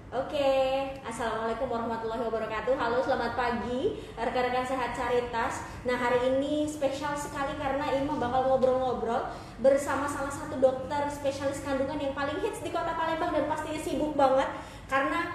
Oke, Assalamualaikum warahmatullahi wabarakatuh. Halo, selamat pagi rekan-rekan sehat Caritas. Nah, hari ini spesial sekali karena Ima bakal ngobrol-ngobrol bersama salah satu dokter spesialis kandungan yang paling hits di kota Palembang dan pastinya sibuk banget karena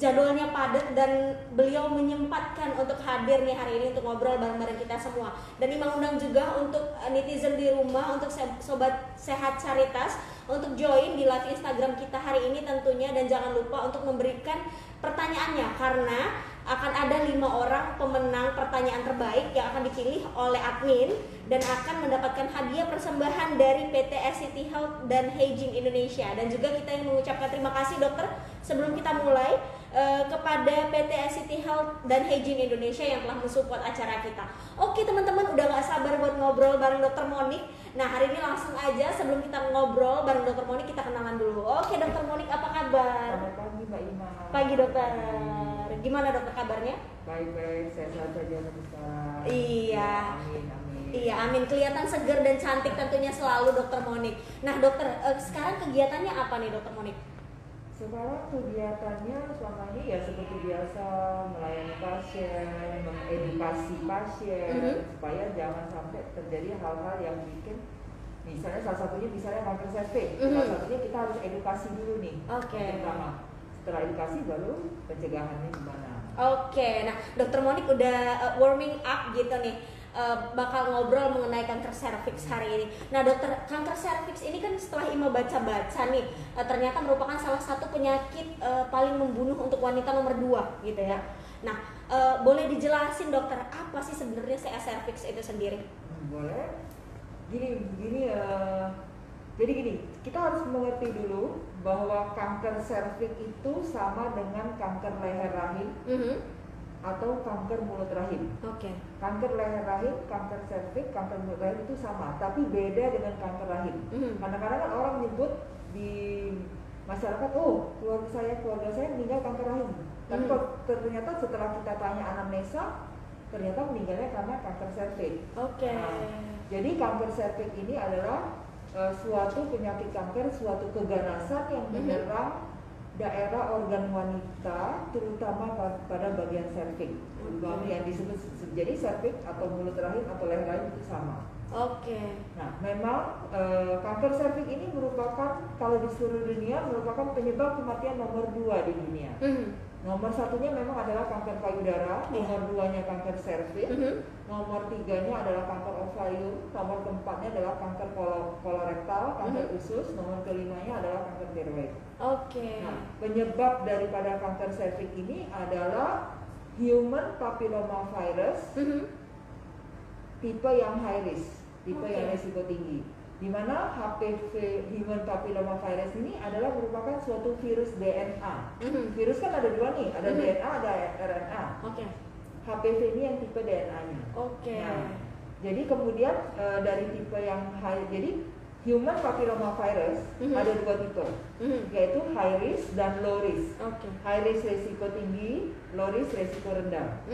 jadwalnya padat dan beliau menyempatkan untuk hadir nih hari ini untuk ngobrol bareng-bareng kita semua. Dan Ima undang juga untuk netizen di rumah, untuk sobat sehat Caritas untuk join di live Instagram kita hari ini tentunya, dan jangan lupa untuk memberikan pertanyaannya karena akan ada 5 orang pemenang pertanyaan terbaik yang akan dipilih oleh admin dan akan mendapatkan hadiah persembahan dari PT SCT Health dan Hygiene Indonesia. Dan juga kita yang mengucapkan terima kasih dokter sebelum kita mulai kepada PT SCT Health dan Hygiene Indonesia yang telah mensupport acara kita. Oke teman-teman, udah gak sabar buat ngobrol bareng Dokter Monik. Nah hari ini langsung aja sebelum kita ngobrol bareng Dokter Monik, kita kenalan dulu. Oke Dokter Monik, apa kabar? Selamat pagi Mbak Ima. Pagi dokter. Gimana dokter kabarnya? Baik-baik, sehat saja sampai sekarang. Iya. Amin, amin. Iya, amin. Kelihatan segar dan cantik tentunya selalu Dokter Monik. Nah dokter, sekarang kegiatannya apa nih Dokter Monik? Sekarang kegiatannya selama ini ya seperti biasa, melayani pasien, mengedukasi pasien, supaya jangan sampai terjadi hal-hal yang bikin, misalnya salah satunya misalnya kanker cervix. Salah satunya kita harus edukasi dulu nih. Oke. Pertama, setelah edukasi baru pencegahannya gimana. Oke, nah Dokter Monik udah warming up gitu nih, bakal ngobrol mengenai kanker serviks hari ini. Nah dokter, kanker serviks ini kan setelah Ima baca-baca nih, ternyata merupakan salah satu penyakit paling membunuh untuk wanita nomor 2 gitu ya. Nah boleh dijelasin dokter, apa sih sebenarnya CA serviks itu sendiri? Boleh. Jadi gini, kita harus mengerti dulu bahwa kanker serviks itu sama dengan kanker leher rahim atau kanker mulut rahim. Oke. Kanker leher rahim, kanker serviks, kanker mulut rahim itu sama, tapi beda dengan kanker rahim. Kadang-kadang kan orang menyebut di masyarakat, oh keluarga saya meninggal kanker rahim. Tapi ternyata setelah kita tanya anamnesa, ternyata meninggalnya karena kanker serviks. Oke. Jadi kanker serviks ini adalah suatu penyakit kanker, suatu keganasan yang menyerang daerah organ wanita, terutama pada bagian serviks. Yang disebut jadi serviks atau mulut rahim atau leher rahim itu sama. Oke. Nah, memang kanker serviks ini merupakan, kalau di seluruh dunia, merupakan penyebab kematian nomor 2 di dunia. Nomor 1-nya memang adalah kanker payudara, nomor 2-nya kanker serviks, nomor 3-nya adalah kanker ovarium, nomor 4-nya adalah kanker kolorektal, kanker usus, nomor ke-5-nya adalah kanker tiroid. Oke. Nah, penyebab daripada kanker serviks ini adalah human papilloma virus, tipe yang high risk, tipe yang risiko tinggi. Di mana HPV human papilloma virus ini adalah merupakan suatu virus DNA. Virus kan ada 2 nih, ada DNA, ada RNA. HPV ini yang tipe DNA-nya. Nah, jadi kemudian dari tipe yang high, jadi human papilloma virus ada 2 tipe, yaitu high risk dan low risk. High risk risiko tinggi, low risk risiko rendah.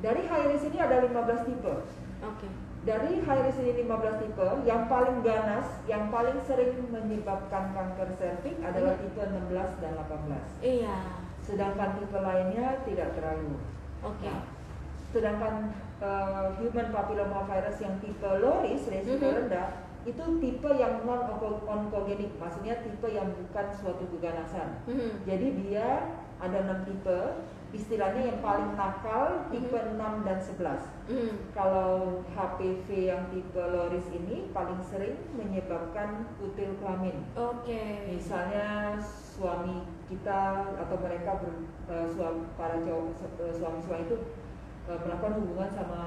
Dari high risk ini ada 15 tipe. Dari high risk ini 15 tipe, yang paling ganas, yang paling sering menyebabkan kanker serviks adalah tipe 16 dan 18. Iya. Sedangkan tipe lainnya tidak terlalu. Nah, sedangkan human papilloma virus yang tipe low risk, risiko rendah, itu tipe yang non-onkogenik, maksudnya tipe yang bukan suatu keganasan. Jadi dia ada 6 tipe. Istilahnya yang paling nakal tipe 6 dan 11. Kalau HPV yang tipe low risk ini paling sering menyebabkan kutil kelamin. Misalnya suami kita atau mereka para suami itu melakukan hubungan sama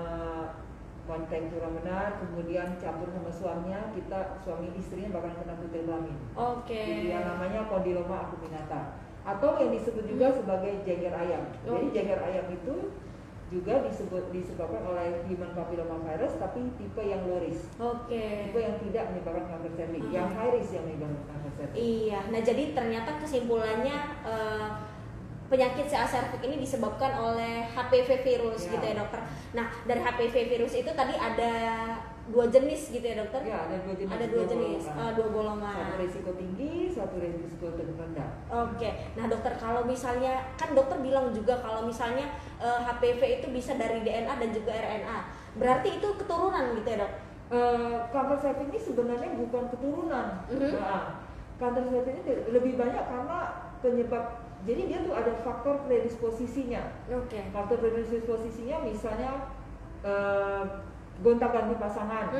wanita yang kurang benar, kemudian campur sama suaminya, suami istrinya bakal kena kutil kelamin. Jadi yang namanya kondiloma acuminata, atau yang disebut juga sebagai jagar ayam. Jadi jagar ayam itu juga disebabkan oleh human papilloma virus, tapi tipe yang low risk. Tipe yang tidak menyebabkan kanker serviks, yang high risk yang menyebabkan kanker serviks. Iya. Nah jadi ternyata kesimpulannya penyakit CA cervix ini disebabkan oleh HPV virus gitu ya dokter. Nah dari HPV virus itu tadi ada dua jenis gitu ya dokter? Ya, ada dua jenis. Ada dua jenis, dua golongan. Satu risiko tinggi, satu risiko rendah. Oke. Nah dokter, kalau misalnya kan dokter bilang juga kalau misalnya HPV itu bisa dari DNA dan juga RNA. Berarti itu keturunan gitu ya dok? Kanker cervix ini sebenarnya bukan keturunan. Nah, kanker cervix ini lebih banyak karena penyebab. Jadi dia tuh ada faktor predisposisinya. Oke. Faktor predisposisinya misalnya gonta-ganti pasangan,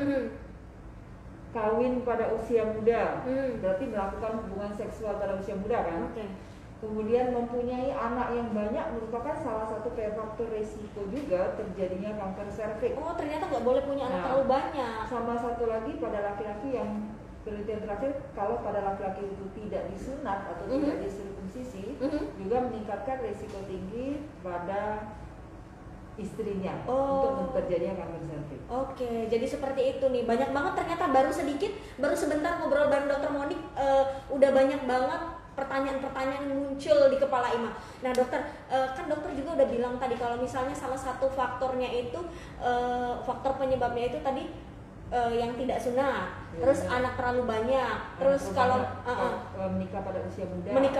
kawin pada usia muda, berarti melakukan hubungan seksual pada usia muda kan? Kemudian mempunyai anak yang banyak merupakan salah satu faktor resiko juga terjadinya kanker serviks. Oh, ternyata nggak boleh punya anak terlalu banyak. Sama satu lagi pada laki-laki yang penelitian terakhir, kalau pada laki-laki itu tidak disunat atau tidak disirkumsisi, juga meningkatkan resiko tinggi pada istrinya untuk terjadinya kanker serviks. Oke, jadi seperti itu nih. Banyak banget ternyata, baru sebentar ngobrol bareng Dokter Monik, udah banyak banget pertanyaan-pertanyaan yang muncul di kepala Ima. Nah dokter, kan dokter juga udah bilang tadi kalau misalnya salah satu faktornya itu faktor penyebabnya itu tadi yang tidak sunat, terus anak terlalu banyak, terus kalau menikah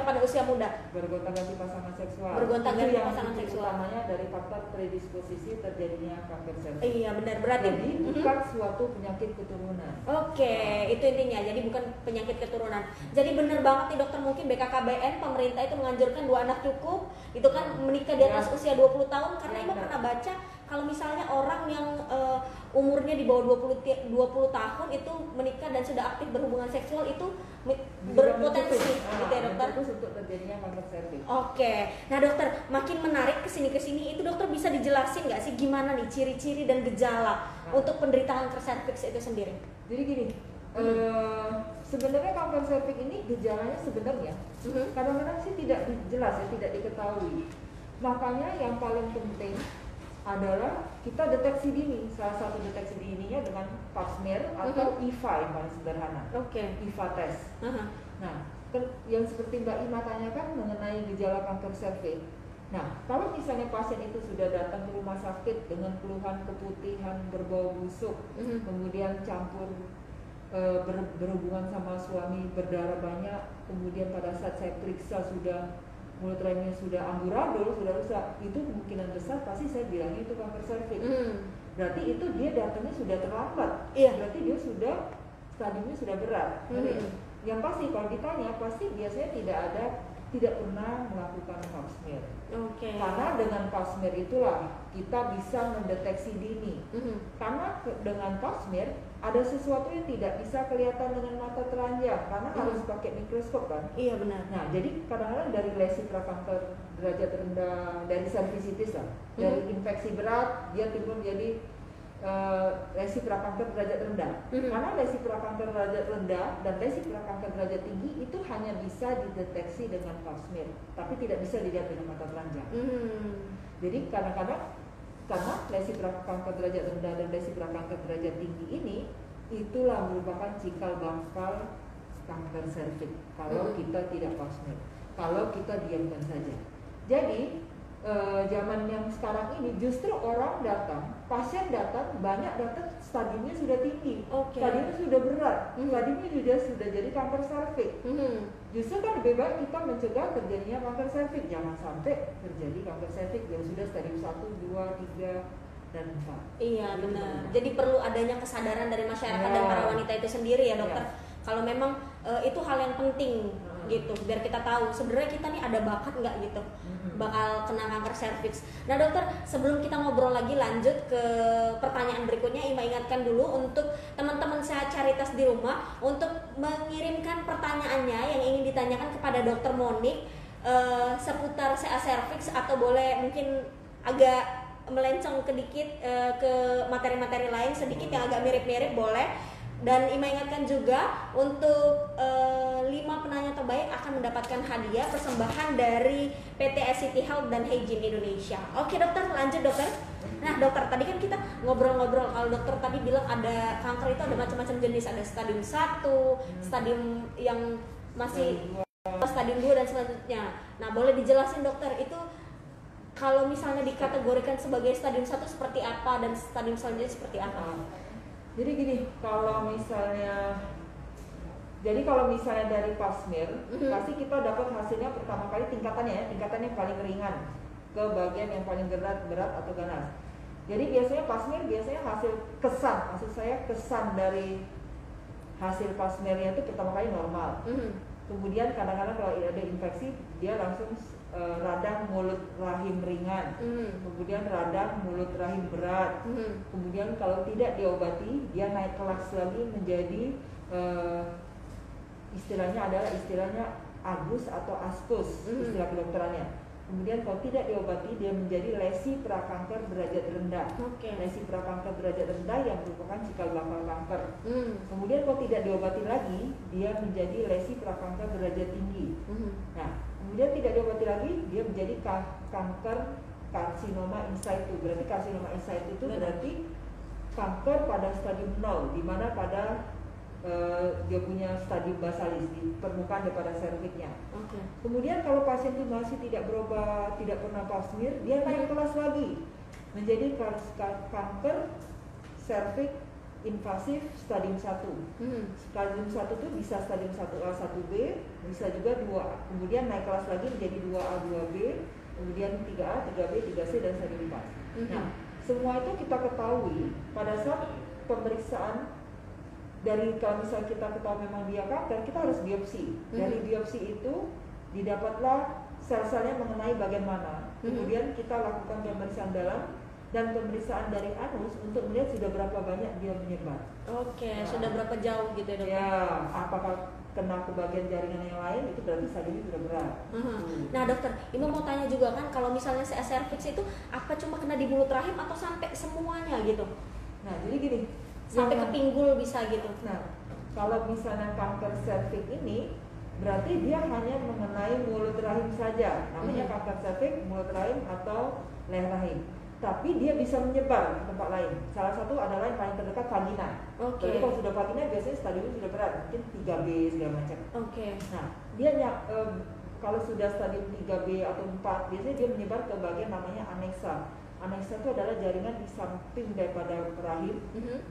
pada usia muda, bergonta-ganti pasangan seksual, utamanya dari faktor predisposisi terjadinya kanker serviks. Iya benar, berarti jadi bukan suatu penyakit keturunan. Oke, itu intinya, jadi bukan penyakit keturunan. Jadi benar banget nih dokter, mungkin BKKBN pemerintah itu menganjurkan 2 anak cukup, itu kan menikah di atas usia 20 tahun, karena Ima pernah baca kalau misalnya orang yang umurnya di bawah 20 tahun itu menikah dan sudah aktif berhubungan seksual itu berpotensi gitu ya dokter? Untuk terjadinya kanker serviks. Oke, nah dokter, makin menarik kesini itu dokter bisa dijelasin nggak sih gimana nih ciri-ciri dan gejala untuk penderita kanker serviks itu sendiri? Jadi gini, sebenarnya kanker serviks ini gejalanya sebenarnya kadang-kadang sih tidak jelas ya, tidak diketahui. Makanya yang paling penting adalah kita deteksi dini. Salah satu deteksi dininya dengan pap smear atau IVA yang paling sederhana. IVA test. Nah, yang seperti Mbak Ima tanyakan mengenai gejala kanker serviks. Nah, kalau misalnya pasien itu sudah datang ke rumah sakit dengan keluhan keputihan, berbau busuk, kemudian campur berhubungan sama suami, berdarah banyak, kemudian pada saat saya periksa sudah mulut rahimnya sudah amburadul, sudah rusak, itu kemungkinan besar pasti saya bilangnya itu kanker serviks. Berarti itu dia datangnya sudah terlambat. Berarti dia sudah stadiumnya sudah berat. Yang pasti kalau ditanya pasti biasanya tidak pernah melakukan pap smear. Karena dengan pap smear itulah kita bisa mendeteksi dini. Karena dengan pap smear ada sesuatu yang tidak bisa kelihatan dengan mata telanjang karena harus pakai mikroskop kan. Iya benar. Nah jadi kadang-kadang dari lesi prakanker derajat rendah, dari cervicitis lah, dari infeksi berat dia timbul jadi lesi prakanker derajat rendah. Karena lesi prakanker derajat rendah dan lesi prakanker derajat tinggi itu hanya bisa dideteksi dengan pap smear, tapi tidak bisa dilihat dengan mata telanjang. Jadi kadang-kadang karena lesi prakanker derajat rendah dan lesi prakanker derajat tinggi ini itulah merupakan cikal bakal kanker serviks kalau kita tidak pap smear, kalau kita diamkan saja. Jadi zaman yang sekarang ini justru orang datang, pasien datang, banyak datang stadiumnya sudah tinggi, stadiumnya sudah berat, stadiumnya sudah jadi kanker serviks. Justru kan lebih baik kita mencegah terjadinya kanker serviks, jangan sampai terjadi kanker serviks yang sudah stadium 1, 2, 3 dan 4. Iya benar. Jadi perlu adanya kesadaran dari masyarakat dan para wanita itu sendiri ya dokter. Kalau memang itu hal yang penting gitu, biar kita tahu sebenarnya kita nih ada bakat nggak gitu bakal kena kanker serviks. Nah dokter, sebelum kita ngobrol lagi lanjut ke pertanyaan berikutnya, Ima ingatkan dulu untuk teman-teman Sehat Caritas di rumah untuk mengirimkan pertanyaannya yang ingin ditanyakan kepada Dokter Monik seputar CA serviks, atau boleh mungkin agak melencong sedikit ke materi-materi lain sedikit yang agak mirip-mirip boleh. Dan Ima ingatkan juga untuk 5 penanya terbaik akan mendapatkan hadiah persembahan dari PT SCT Health dan Hygiene Indonesia. Oke dokter, lanjut dokter. Nah dokter, tadi kan kita ngobrol-ngobrol, kalau dokter tadi bilang ada kanker itu ada macam-macam jenis, ada stadium 1, stadium yang masih stadium 2 dan selanjutnya. Nah boleh dijelasin dokter, itu kalau misalnya dikategorikan sebagai stadium 1 seperti apa dan stadium selanjutnya seperti apa? Jadi gini, kalau misalnya dari pap smear, pasti kita dapat hasilnya pertama kali tingkatannya yang paling ringan ke bagian yang paling berat atau ganas. Jadi biasanya pap smear hasil kesan dari hasil pap smearnya itu pertama kali normal. Kemudian kadang-kadang kalau ada infeksi dia langsung radang mulut rahim ringan, kemudian radang mulut rahim berat, kemudian kalau tidak diobati dia naik kelas lagi menjadi istilahnya agus atau askus, istilah kedokterannya. Kemudian kalau tidak diobati dia menjadi lesi prakanker derajat rendah. Lesi prakanker derajat rendah yang merupakan cikal bakal kanker. Kemudian kalau tidak diobati lagi dia menjadi lesi prakanker derajat tinggi. Nah, kemudian tidak diobati lagi dia menjadi kanker karsinoma in situ. Berarti karsinoma in situ itu berarti kanker pada stadium 0, di mana pada dia punya stadium basalis di permukaan daripada serviksnya. Kemudian kalau pasien itu masih tidak berubah, tidak pernah pap smear, dia naik kelas lagi menjadi kanker serviks invasif stadium 1. Stadium 1 itu bisa stadium 1A, 1B, bisa juga 2A. Kemudian naik kelas lagi menjadi 2A, 2B, kemudian 3A, 3B, 3C dan stadium 4. Nah, semua itu kita ketahui pada saat pemeriksaan. Dari kalau misalnya kita ketahui memang dia kanker, kita harus biopsi. Dari biopsi itu didapatlah sel-selnya mengenai bagian mana. Kemudian kita lakukan pemeriksaan dalam dan pemeriksaan dari anus untuk melihat sudah berapa banyak dia menyebar. Sudah berapa jauh gitu ya dokter? Ya, apakah kena ke bagian jaringan yang lain, itu berarti stadiumnya sudah berat. Nah dokter, Ima mau tanya juga kan, kalau misalnya cervix itu apa cuma kena di mulut rahim atau sampai semuanya gitu? Nah jadi gini, sampai ke pinggul bisa gitu. Nah, kalau misalnya kanker serviks ini berarti dia hanya mengenai mulut rahim saja. Namanya kanker serviks, mulut rahim atau leher rahim. Tapi dia bisa menyebar ke tempat lain. Salah satu adalah yang paling terdekat vagina. Jadi kalau sudah vagina biasanya stadiumnya sudah berat, mungkin 3B segala macam. Nah, dia kalau sudah stadium 3B atau 4, biasanya dia menyebar ke bagian namanya aneksa. Aneksa itu adalah jaringan di samping daripada rahim,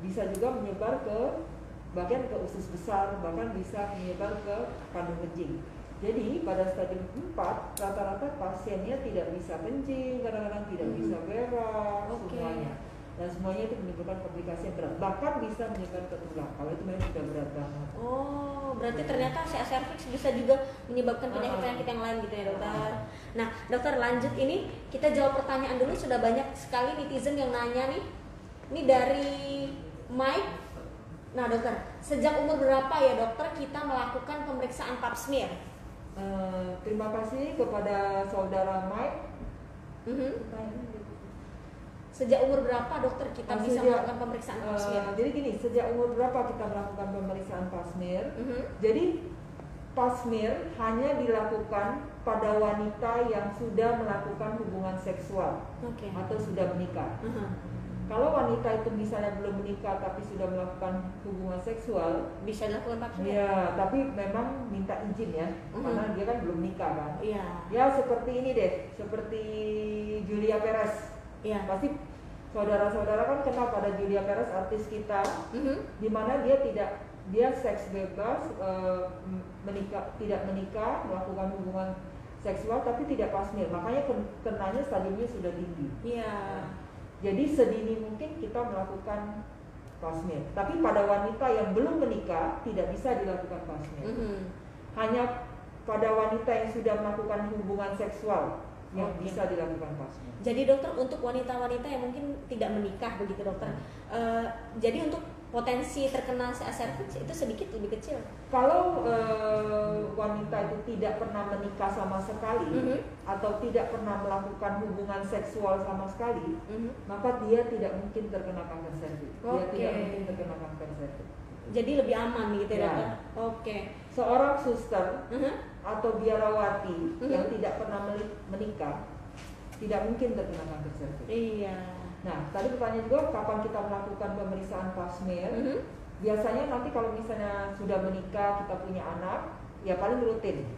bisa juga menyebar ke bagian ke usus besar, bahkan bisa menyebar ke kandung kencing. Jadi pada stadium 4 rata-rata pasiennya tidak bisa kencing, kadang-kadang tidak bisa berak, semuanya. Dan semuanya itu menimbulkan komplikasi yang berat, bahkan bisa menyebar ke tulang. Kalau itu memang sudah berat banget. Berarti ternyata cervix bisa juga menyebabkan penyakit-penyakit yang lain gitu ya dokter. Nah dokter, lanjut ini kita jawab pertanyaan dulu. Sudah banyak sekali netizen yang nanya nih. Ini dari Mike. Nah dokter, sejak umur berapa ya dokter kita melakukan pemeriksaan pap smear? Terima kasih kepada saudara Mike. Sejak umur berapa dokter kita bisa melakukan pemeriksaan pap smear? Jadi gini, sejak umur berapa kita melakukan pemeriksaan pap smear? Jadi pap smear hanya dilakukan pada wanita yang sudah melakukan hubungan seksual atau sudah menikah. Kalau wanita itu misalnya belum menikah tapi sudah melakukan hubungan seksual, bisa dilakukan pap smear? Ya, tapi memang minta izin ya, karena dia kan belum nikah kan. Ya seperti ini deh, seperti Julia Perez. Pasti saudara-saudara kan kenal pada Julia Perez, artis kita, di mana dia seks bebas, tidak menikah, melakukan hubungan seksual tapi tidak pap smear, makanya kenanya stadiumnya sudah tinggi. Jadi sedini mungkin kita melakukan pap smear. Tapi pada wanita yang belum menikah tidak bisa dilakukan pap smear. Hanya pada wanita yang sudah melakukan hubungan seksual yang bisa dilakukan pap smear. Jadi dokter, untuk wanita-wanita yang mungkin tidak menikah begitu dokter, jadi untuk potensi terkena cervix itu sedikit lebih kecil. Kalau wanita itu tidak pernah menikah sama sekali atau tidak pernah melakukan hubungan seksual sama sekali, maka dia tidak mungkin terkena kanker cervix. Dia tidak mungkin terkena kanker cervix. Jadi lebih aman gitu ya dokter. Seorang suster atau biarawati yang tidak pernah menikah tidak mungkin terkena kanker cervix. Nah, tadi pertanyaan juga kapan kita melakukan pemeriksaan pap smear? Biasanya nanti kalau misalnya sudah menikah, kita punya anak, ya paling rutin.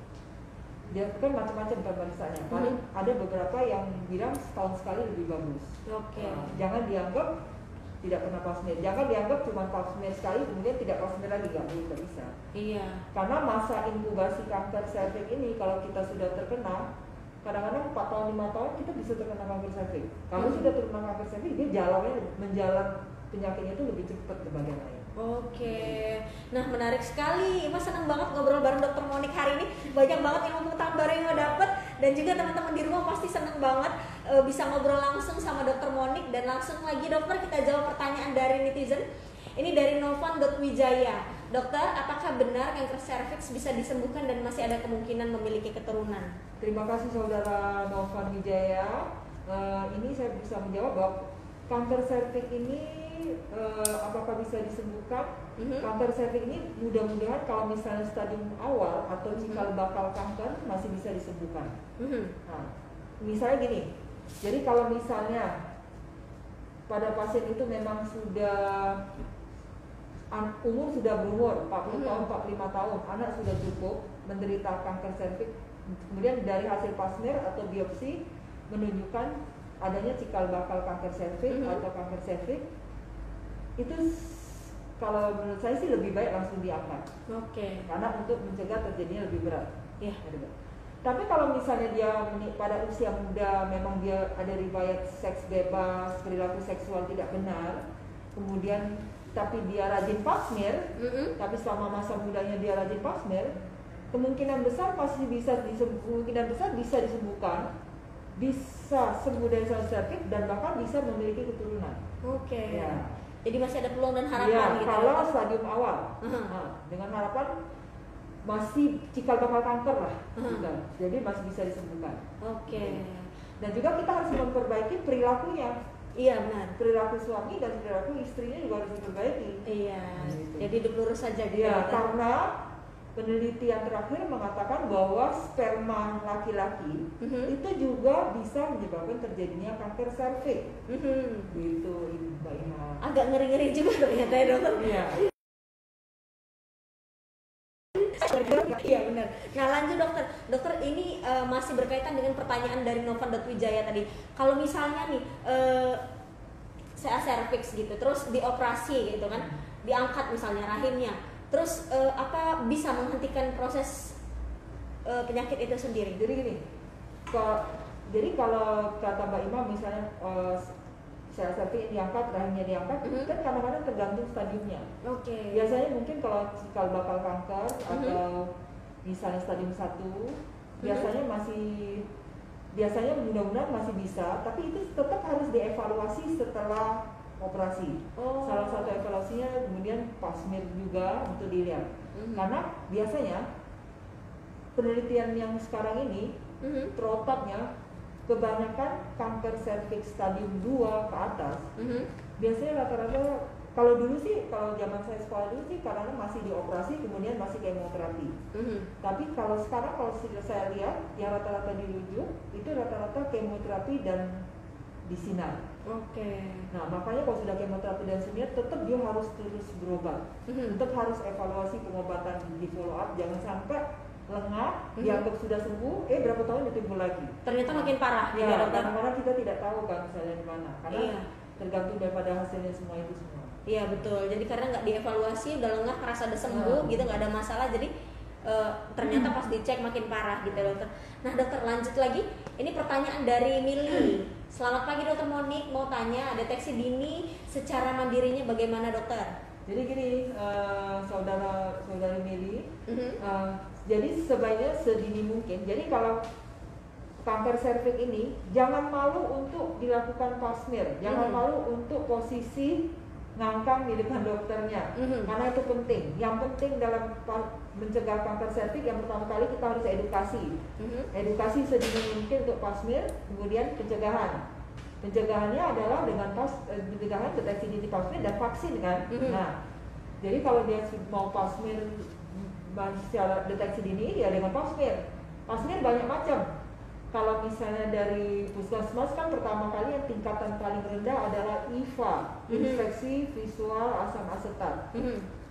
Dia kan macam-macam pemeriksaannya. Paling ada beberapa yang bilang setahun sekali lebih bagus. Jangan dianggap tidak pernah pap smear. Jangan dianggap cuma pap smear sekali kemudian tidak pap smear lagi, nggak bisa. Iya. Karena masa inkubasi kanker serviks ini kalau kita sudah terkena, kadang-kadang 4 tahun 5 tahun kita bisa terkena kanker serviks. Kalau sudah terkena kanker serviks, dia menjalan penyakitnya itu lebih cepat ke bagian lain. Oke, nah menarik sekali. Ima senang banget ngobrol bareng Dokter Monik hari ini. Banyak banget ilmu pengetahuan baru yang Ima dapat, dan juga teman-teman di rumah pasti senang banget bisa ngobrol langsung sama Dokter Monik. Dan langsung lagi dokter, kita jawab pertanyaan dari netizen. Ini dari Novan.Wijaya. Dokter, apakah benar kanker serviks bisa disembuhkan dan masih ada kemungkinan memiliki keturunan? Terima kasih saudara Novan Wijaya. Ini saya bisa menjawab bahwa kanker serviks ini apakah bisa disembuhkan? Kanker serviks ini mudah-mudahan kalau misalnya stadium awal atau cikal bakal kanker masih bisa disembuhkan. Nah, misalnya gini, jadi kalau misalnya pada pasien itu memang sudah umur sudah berumur 40 tahun, 45 tahun, anak sudah cukup menderita kanker serviks, kemudian dari hasil pap smear atau biopsi menunjukkan adanya cikal bakal kanker serviks atau kanker serviks, itu kalau menurut saya sih lebih baik langsung diangkat. Karena untuk mencegah terjadinya lebih berat. Tapi kalau misalnya dia pada usia muda memang dia ada riwayat seks bebas, perilaku seksual tidak benar, kemudian tapi dia rajin pap smear, tapi selama masa mudanya dia rajin pap smear, kemungkinan besar bisa disembuhkan, bisa sembuh dari kanker serviks dan bahkan bisa memiliki keturunan. Ya. Jadi masih ada peluang dan harapan ya, gitu. Kalau stadium awal, dengan harapan masih cikal bakal kanker lah, jadi masih bisa disembuhkan. Dan juga kita harus memperbaiki perilakunya. Iya benar. Perilaku suami dan perilaku istrinya juga harus diperbaiki. Iya. Jadi hidup lurus saja gitu. Ya, karena penelitian terakhir mengatakan bahwa sperma laki-laki itu juga bisa menyebabkan terjadinya kanker serviks. Gitu, Mbak Ima. Agak ngeri-ngeri juga ternyata ya dokter. Iya. Iya benar. Nah lanjut dokter. Dokter ini masih berkaitan dengan pertanyaan dari Novan.Wijaya tadi. Kalau misalnya nih serviks gitu, terus dioperasi gitu kan, diangkat misalnya rahimnya. Terus apa bisa menghentikan proses penyakit itu sendiri? Jadi gini, kalau kata Mbak Ima misalnya sel serviks diangkat, rahimnya diangkat, kan kadang-kadang tergantung stadiumnya. Biasanya mungkin kalau cikal bakal kanker atau misalnya stadium 1, biasanya mudah-mudahan masih bisa, tapi itu tetap harus dievaluasi setelah operasi. Salah satu evaluasinya kemudian pap smear juga untuk dilihat. Karena biasanya penelitian yang sekarang ini terotapnya kebanyakan kanker serviks stadium 2 ke atas. Biasanya rata-rata kalau dulu sih, kalau zaman saya sekolah dulu sih karena masih dioperasi kemudian masih kemoterapi. Tapi kalau sekarang kalau sudah saya lihat yang rata-rata dirujuk itu rata-rata kemoterapi dan disinar. Nah makanya kalau sudah kemoterapi dan sinar tetap dia harus terus berobat, tetap harus evaluasi pengobatan di follow up, jangan sampai lengah dianggap sudah sembuh, berapa tahun dia timbul lagi. Ternyata makin parah. Ya, kadang-kadang kita tidak tahu kan misalnya di mana, karena tergantung daripada hasilnya semua itu semua. Iya betul. Jadi karena nggak dievaluasi, udah lengah, merasa udah sembuh, gitu nggak ada masalah, jadi ternyata pas dicek makin parah gitu dokter. Nah dokter lanjut lagi, ini pertanyaan dari Mili. Selamat pagi dokter Monik, mau tanya deteksi dini secara mandirinya bagaimana dokter? Jadi gini, saudari Mili, jadi sebaiknya sedini mungkin. Jadi kalau kanker serviks ini jangan malu untuk dilakukan pap smear, jangan malu untuk posisi ngangkang di depan dokternya, karena itu penting. Yang penting dalam mencegah kanker serviks yang pertama kali kita harus edukasi sedini mungkin untuk pap smear, kemudian pencegahan. Pencegahannya adalah dengan pencegahan deteksi dini pap smear dan vaksin kan. Nah, jadi kalau dia mau pap smear secara deteksi dini ya dengan pap smear. Pap smear banyak macam. Kalau misalnya dari puskesmas kan pertama kali yang tingkatan paling rendah adalah IVA, infeksi visual asam asetat.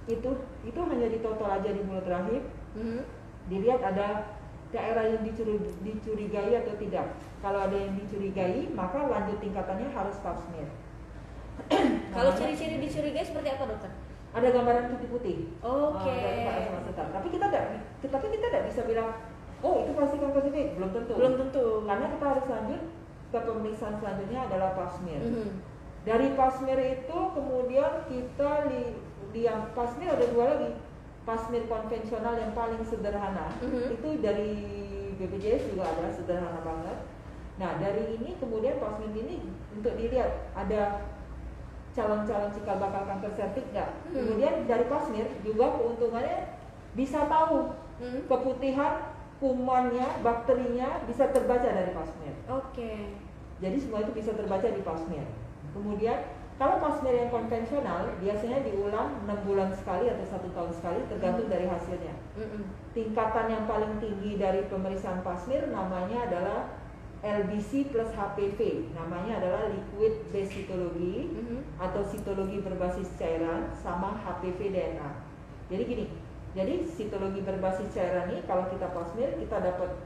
Itu hanya ditotol aja di mulut rahim. Dilihat ada daerah yang dicurigai atau tidak. Kalau ada yang dicurigai, maka lanjut tingkatannya harus pap smear. Kalau ciri-ciri dicurigai seperti apa dokter? Ada gambaran putih-putih. Oke. Tapi kita tidak bisa bilang, oh itu pasti kanker cervix. Belum tentu. Belum tentu. Karena kita harus lanjut ke pemeriksaan selanjutnya adalah pap smear. Dari pap smear itu kemudian kita yang pap smear ada dua lagi. Pap smear konvensional yang paling sederhana itu dari BPJS juga ada, sederhana banget. Nah dari ini kemudian pap smear ini untuk dilihat ada calon-calon cikal bakal kanker serviks nggak. Kemudian dari pap smear juga keuntungannya bisa tahu keputihan, kumannya, bakterinya bisa terbaca dari pap smear. Oke. Jadi semua itu bisa terbaca di pap smear. Kemudian kalau pap smear yang konvensional biasanya diulang 6 bulan sekali atau 1 tahun sekali tergantung dari hasilnya. Tingkatan yang paling tinggi dari pemeriksaan pap smear namanya adalah LBC plus HPV, namanya adalah liquid based cytology atau sitologi berbasis cairan sama HPV DNA. Jadi gini, jadi sitologi berbasis cairan ini kalau kita pap smear kita dapat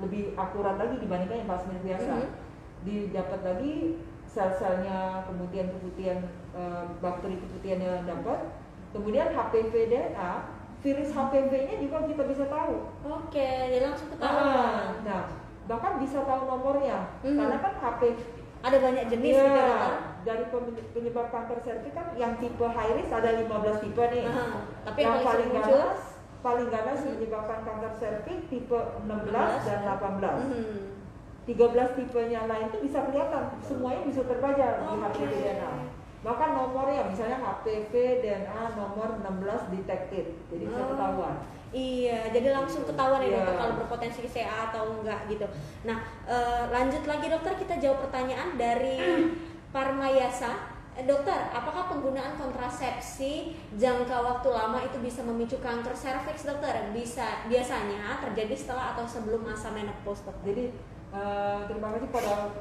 lebih akurat lagi dibandingkan yang pap smear biasa. Didapat lagi sel-selnya, kemudian keputihan bakteri keputihan yang dapat, kemudian HPV DNA, virus HPV-nya juga kita bisa tahu. Oke, jadi langsung ketahuan. Nah, bahkan bisa tahu nomornya karena kan HPV ada banyak jenis gitu kan. Dari penyebab kanker serviks kan yang tipe high risk ada 15 tipe nih. Tapi yang paling ganas menyebabkan kanker serviks tipe 16 dan 18. 13 tipenya lain itu bisa kelihatan, semuanya bisa terbaca di HPV DNA. Bahkan nomornya misalnya HPV DNA nomor 16 detected, jadi bisa ketahuan. Iya, jadi langsung ketahuan ya dokter kalau berpotensi CA atau enggak gitu. Nah, lanjut lagi dokter, kita jawab pertanyaan dari Parmayasa. Dokter, apakah penggunaan kontrasepsi jangka waktu lama itu bisa memicu kanker serviks dokter? Biasanya terjadi setelah atau sebelum masa menopause dokter. Jadi terima kasih pada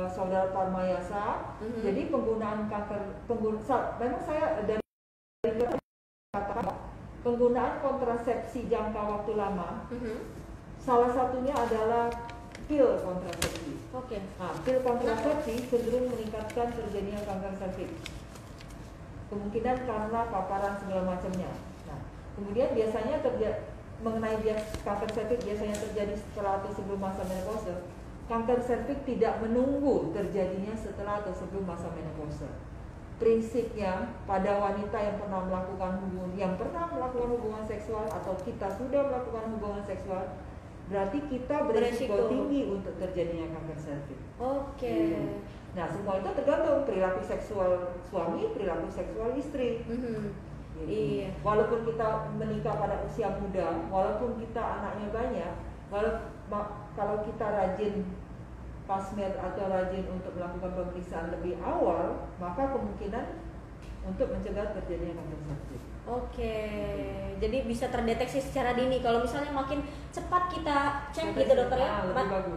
saudara Parmayasa. Jadi penggunaan memang saya dari katakan penggunaan kontrasepsi jangka waktu lama, salah satunya adalah pil kontrasepsi. Nah, pil kontrasepsi cenderung meningkatkan terjadinya kanker serviks. Kemungkinan karena paparan segala macamnya. Nah, kemudian biasanya mengenai kanker serviks biasanya terjadi setelah atau sebelum masa menopause. Kanker serviks tidak menunggu terjadinya setelah atau sebelum masa menopause. Prinsipnya pada wanita yang pernah melakukan hubungan seksual atau kita sudah melakukan hubungan seksual, berarti kita berisiko tinggi untuk terjadinya kanker serviks. Nah, semua itu tergantung perilaku seksual suami, perilaku seksual istri. Iya. Walaupun kita menikah pada usia muda, walaupun kita anaknya banyak, kalau kita rajin pap smear atau rajin untuk melakukan pemeriksaan lebih awal, maka kemungkinan untuk mencegah terjadinya kanker serviks. Jadi bisa terdeteksi secara dini. Kalau misalnya makin cepat kita cek gitu dokter ya,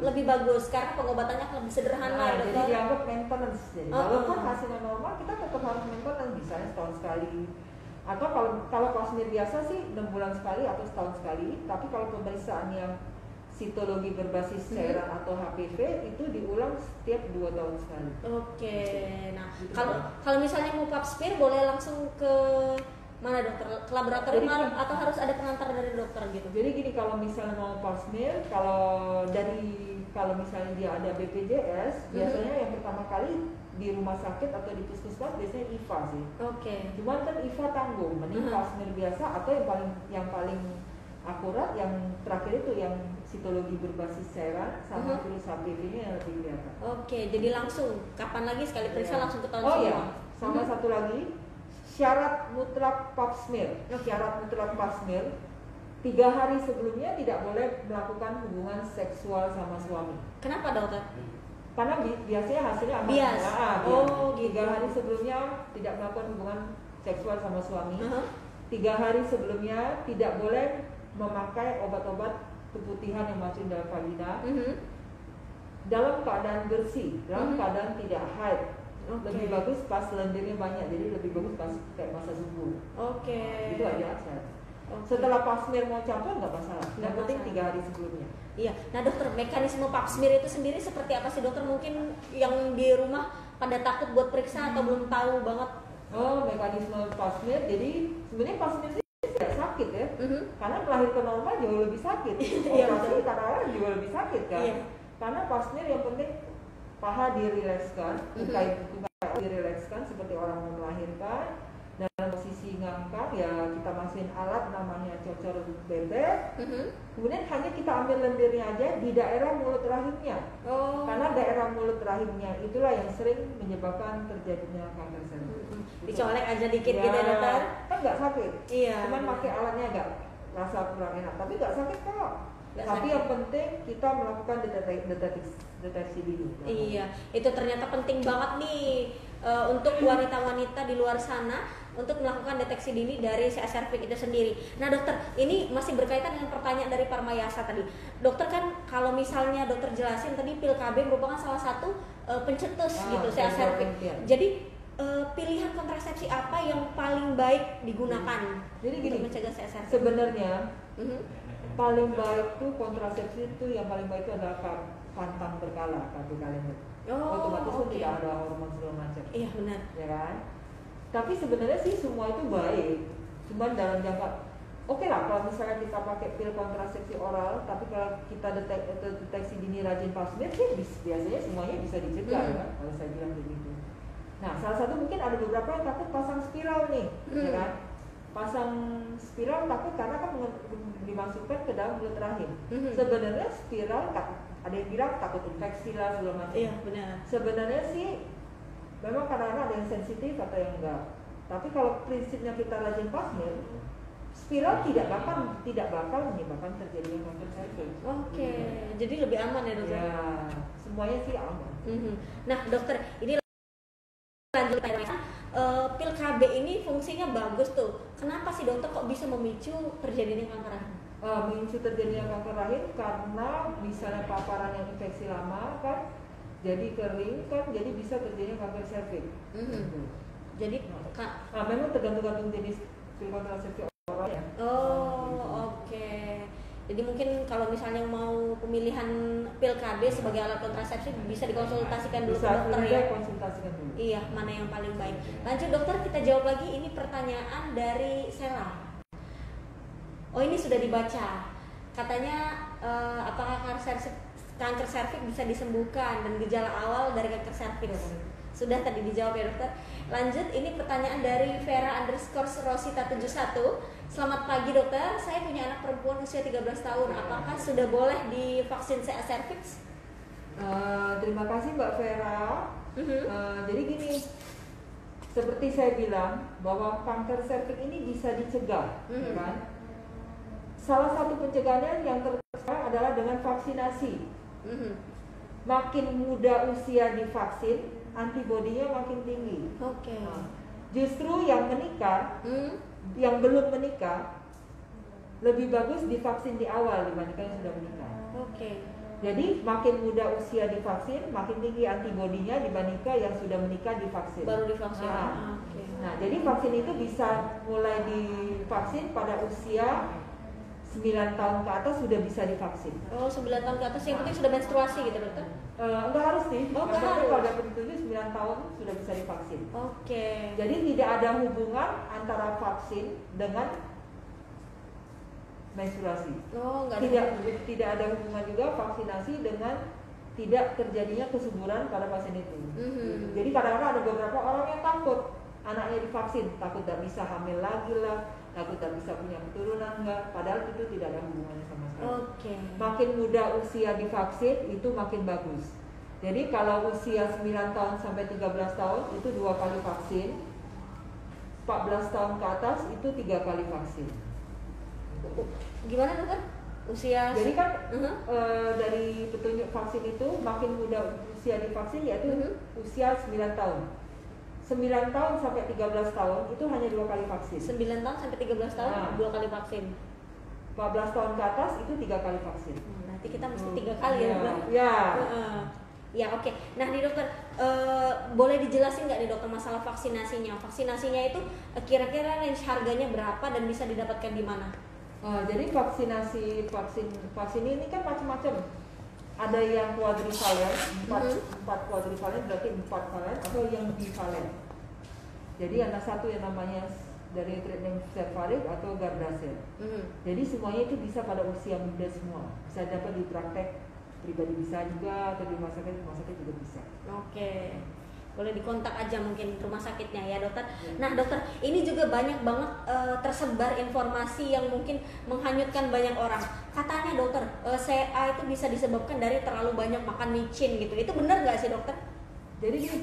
lebih bagus karena pengobatannya lebih sederhana ya dokter. Jadi dianggap maintenance. Jadi walaupun hasilnya normal, kita tetap harus maintenance, misalnya setahun sekali. Atau kalau pap smear biasa sih 6 bulan sekali atau setahun sekali. Tapi kalau pemeriksaan yang sitologi berbasis cairan atau HPV itu diulang setiap 2 tahun sekali. Nah gitu kalau misalnya mau pap smear boleh langsung ke mana dokter? Ke laboratorium atau harus ada pengantar dari dokter gitu? Jadi gini, kalau misalnya mau pap smear, kalau misalnya dia ada BPJS, biasanya yang pertama kali di rumah sakit atau di puskesmas biasanya IVA sih. Cuman kan IVA tanggung, mending pap smear biasa atau yang paling akurat yang terakhir itu yang sitologi berbasis cairan sama virus HPV-nya yang lebih kelihatan. Jadi langsung kapan lagi sekali periksa langsung ketahuan semua. Sama satu lagi, syarat mutlak pap smear. Syarat mutlak pap smear 3 hari sebelumnya tidak boleh melakukan hubungan seksual sama suami. Kenapa dokter? Karena biasanya hasilnya aman. Bias. 3 hari sebelumnya tidak melakukan hubungan seksual sama suami. 3 hari sebelumnya tidak boleh memakai obat-obat keputihan yang masuk dalam vagina dalam keadaan bersih, dalam keadaan tidak haid. Lebih bagus pas lendirnya banyak, jadi lebih bagus pas kayak masa subuh. Itu aja syarat. Setelah pap smear mau campur nggak masalah, yang penting 3 hari sebelumnya. Iya. Nah dokter, mekanisme pap smear itu sendiri seperti apa sih dokter? Mungkin yang di rumah pada takut buat periksa atau belum tahu banget Oh, mekanisme pasmir. Jadi sebenarnya pasmir itu tidak sakit ya, karena melahirkan normal jauh lebih sakit. Operasi kadang-kadang juga lebih sakit kan. Karena pasmir yang penting paha dirilekskan, muka dirilekskan seperti orang mau melahirkan. Dalam posisi ngangkat ya kita masukin alat namanya cocor bebek. Kemudian hanya kita ambil lendirnya aja di daerah mulut rahimnya. Karena daerah mulut rahimnya itulah yang sering menyebabkan terjadinya kanker cervix. Dicolek aja dikit gitu ya dokter. Kan nggak sakit. Iya. Cuman pakai alatnya agak rasa kurang enak, tapi nggak sakit kok. Tapi yang penting kita melakukan deteksi dini. Iya, itu ternyata penting banget nih untuk wanita-wanita di luar sana untuk melakukan deteksi dini dari CA cervix itu sendiri. Nah dokter, ini masih berkaitan dengan pertanyaan dari Parmayasa tadi. Dokter kan kalau misalnya dokter jelasin tadi pil KB merupakan salah satu pencetus gitu CA cervix. Jadi pilihan kontrasepsi apa yang paling baik digunakan untuk mencegah CA cervix? Sebenarnya paling baik tuh kontrasepsi itu yang paling baik itu adalah pantang berkala, KB kalender. Otomatis pun tidak ada hormon segala macam. Iya benar. Ya kan? Tapi sebenarnya sih semua itu baik. Cuman dalam jangka lah kalau misalnya kita pakai pil kontrasepsi oral, tapi kalau kita deteksi dini rajin pasmir, biasanya semuanya bisa dicegah kan? Kalau saya bilang begitu. Nah, salah satu mungkin ada beberapa yang takut pasang spiral nih, ya kan? Pasang spiral takut karena kan dimasukkan ke dalam mulut rahim. Sebenarnya spiral ada yang bilang takut infeksi lah segala macam. Iya benar. Sebenarnya sih memang kadang-kadang ada yang sensitif atau yang enggak. Tapi kalau prinsipnya kita rajin pasmir, spiral tidak bakal menyebabkan terjadinya kanker cervix. Oke, jadi lebih aman ya dokter? Ya, semuanya sih aman. Nah dokter, ini lanjut pil KB ini fungsinya bagus tuh. Kenapa sih dokter kok bisa memicu terjadinya kanker rahim? Memicu terjadinya kanker rahim karena misalnya paparan yang infeksi lama kan, jadi kering kan, jadi bisa terjadinya kanker cervix. Jadi memang tergantung jenis pil kontrasepsi oral ya. Oke. Jadi mungkin kalau misalnya mau pemilihan pil KB sebagai alat kontrasepsi bisa dikonsultasikan dulu ke dokter ya. Konsultasikan dulu. Iya, mana yang paling baik. Lanjut dokter, kita jawab lagi. Ini pertanyaan dari Sela. Oh ini sudah dibaca. Katanya apakah kanker cervix bisa disembuhkan dan gejala awal dari kanker cervix? Sudah tadi dijawab ya dokter. Lanjut, ini pertanyaan dari Vera_Rosita71. Selamat pagi dokter, saya punya anak perempuan usia 13 tahun. Apakah sudah boleh divaksin CA cervix? Terima kasih Mbak Vera. Jadi gini, seperti saya bilang bahwa kanker cervix ini bisa dicegah, kan? Salah satu pencegahannya yang tersekarang adalah dengan vaksinasi. Makin muda usia divaksin, antibodinya makin tinggi. Justru yang menikah, yang belum menikah, lebih bagus divaksin di awal dibandingkan yang sudah menikah. Jadi makin muda usia divaksin, makin tinggi antibodinya dibandingkan yang sudah menikah divaksin. Baru divaksin. Nah, jadi vaksin itu bisa mulai divaksin pada usia 9 tahun ke atas sudah bisa divaksin. 9 tahun ke atas, yang penting sudah menstruasi gitu dokter? Enggak harus sih. Enggak harus. Kalau dapat ditunjuk 9 tahun sudah bisa divaksin. Jadi tidak ada hubungan antara vaksin dengan menstruasi. Tidak ada hubungan juga vaksinasi dengan tidak terjadinya kesuburan pada pasien itu. Jadi kadang-kadang ada beberapa orang yang takut anaknya divaksin, takut tidak bisa hamil lagi lah, takut tidak bisa punya keturunan enggak, padahal itu tidak ada hubungannya sama sekali. Makin muda usia divaksin itu makin bagus. Jadi kalau usia 9 tahun sampai 13 tahun itu 2 kali vaksin, 14 tahun ke atas itu 3 kali vaksin. Gimana dokter? Usia? Jadi kan dari petunjuk vaksin itu makin muda usia divaksin yaitu usia 9 tahun. 9 tahun sampai 13 tahun itu hanya 2 kali vaksin. 9 tahun sampai 13 tahun 2 kali vaksin. 14 tahun ke atas itu 3 kali vaksin. Berarti kita mesti 3 kali ya, Mbak? Ya. Ya oke. Nah nih dokter, boleh dijelasin nggak nih dokter masalah vaksinasinya? Vaksinasinya itu kira-kira range harganya berapa dan bisa didapatkan di mana? Jadi vaksin ini kan macam-macam. Ada yang quadrivalen, 4 quadrivalen berarti 4 valen, atau yang bivalen. Jadi ada satu yang namanya dari treatment Cervarix atau Gardasil. Jadi semuanya itu bisa pada usia muda semua. Bisa dapat di praktek pribadi bisa juga, atau di rumah sakit juga bisa. Oke. Boleh dikontak aja mungkin rumah sakitnya ya dokter. Nah dokter, ini juga banyak banget tersebar informasi yang mungkin menghanyutkan banyak orang. Katanya dokter, CA itu bisa disebabkan dari terlalu banyak makan micin gitu. Itu benar nggak sih dokter? Jadi gini,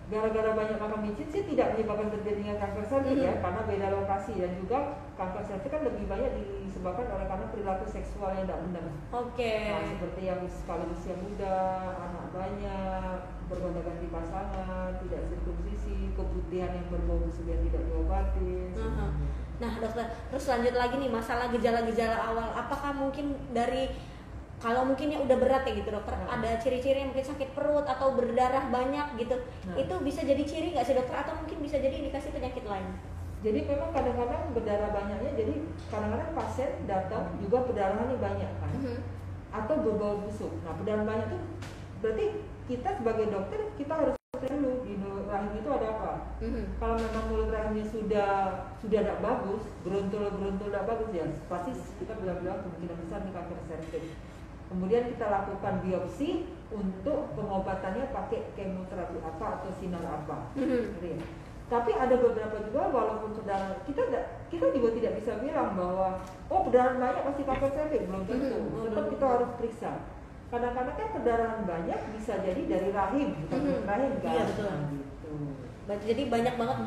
gara-gara banyak makan micin sih tidak menyebabkan terjadinya kanker cervix ya, karena beda lokasi, dan juga kanker cervix kan lebih banyak disebabkan oleh karena perilaku seksual yang tidak benar. Nah, seperti yang sekali usia muda, anak banyak, bergonta-ganti pasangan, tidak sirkumsisi, keputihan yang berbau busuk yang tidak diobatin. Nah dokter, terus lanjut lagi nih masalah gejala-gejala awal. Apakah mungkin dari kalau mungkin ya udah berat ya gitu dokter, ada ciri-ciri mungkin sakit perut atau berdarah banyak gitu, itu bisa jadi ciri nggak sih dokter, atau mungkin bisa jadi indikasi penyakit lain? Jadi memang kadang-kadang berdarah banyaknya, jadi kadang-kadang pasien datang juga perdarahannya banyak kan, atau berbau busuk. Nah perdarahan banyak itu berarti kita sebagai dokter kita harus dulu di mulut rahim itu ada apa. Kalau memang mulut rahimnya sudah tidak bagus, beruntul tidak bagus, ya pasti kita bilang kemungkinan besar nih kanker cervix. Kemudian kita lakukan biopsi untuk pengobatannya pakai kemoterapi apa atau sinar apa. Tapi ada beberapa juga walaupun perdarahan kita juga tidak bisa bilang bahwa perdarahan banyak pasti kanker cervix, belum tentu. Tetap kita harus periksa. Kadang-kadang kan perdarahan banyak bisa jadi dari rahim, bukan rahim kan. Iya betul. Gitu. Jadi banyak banget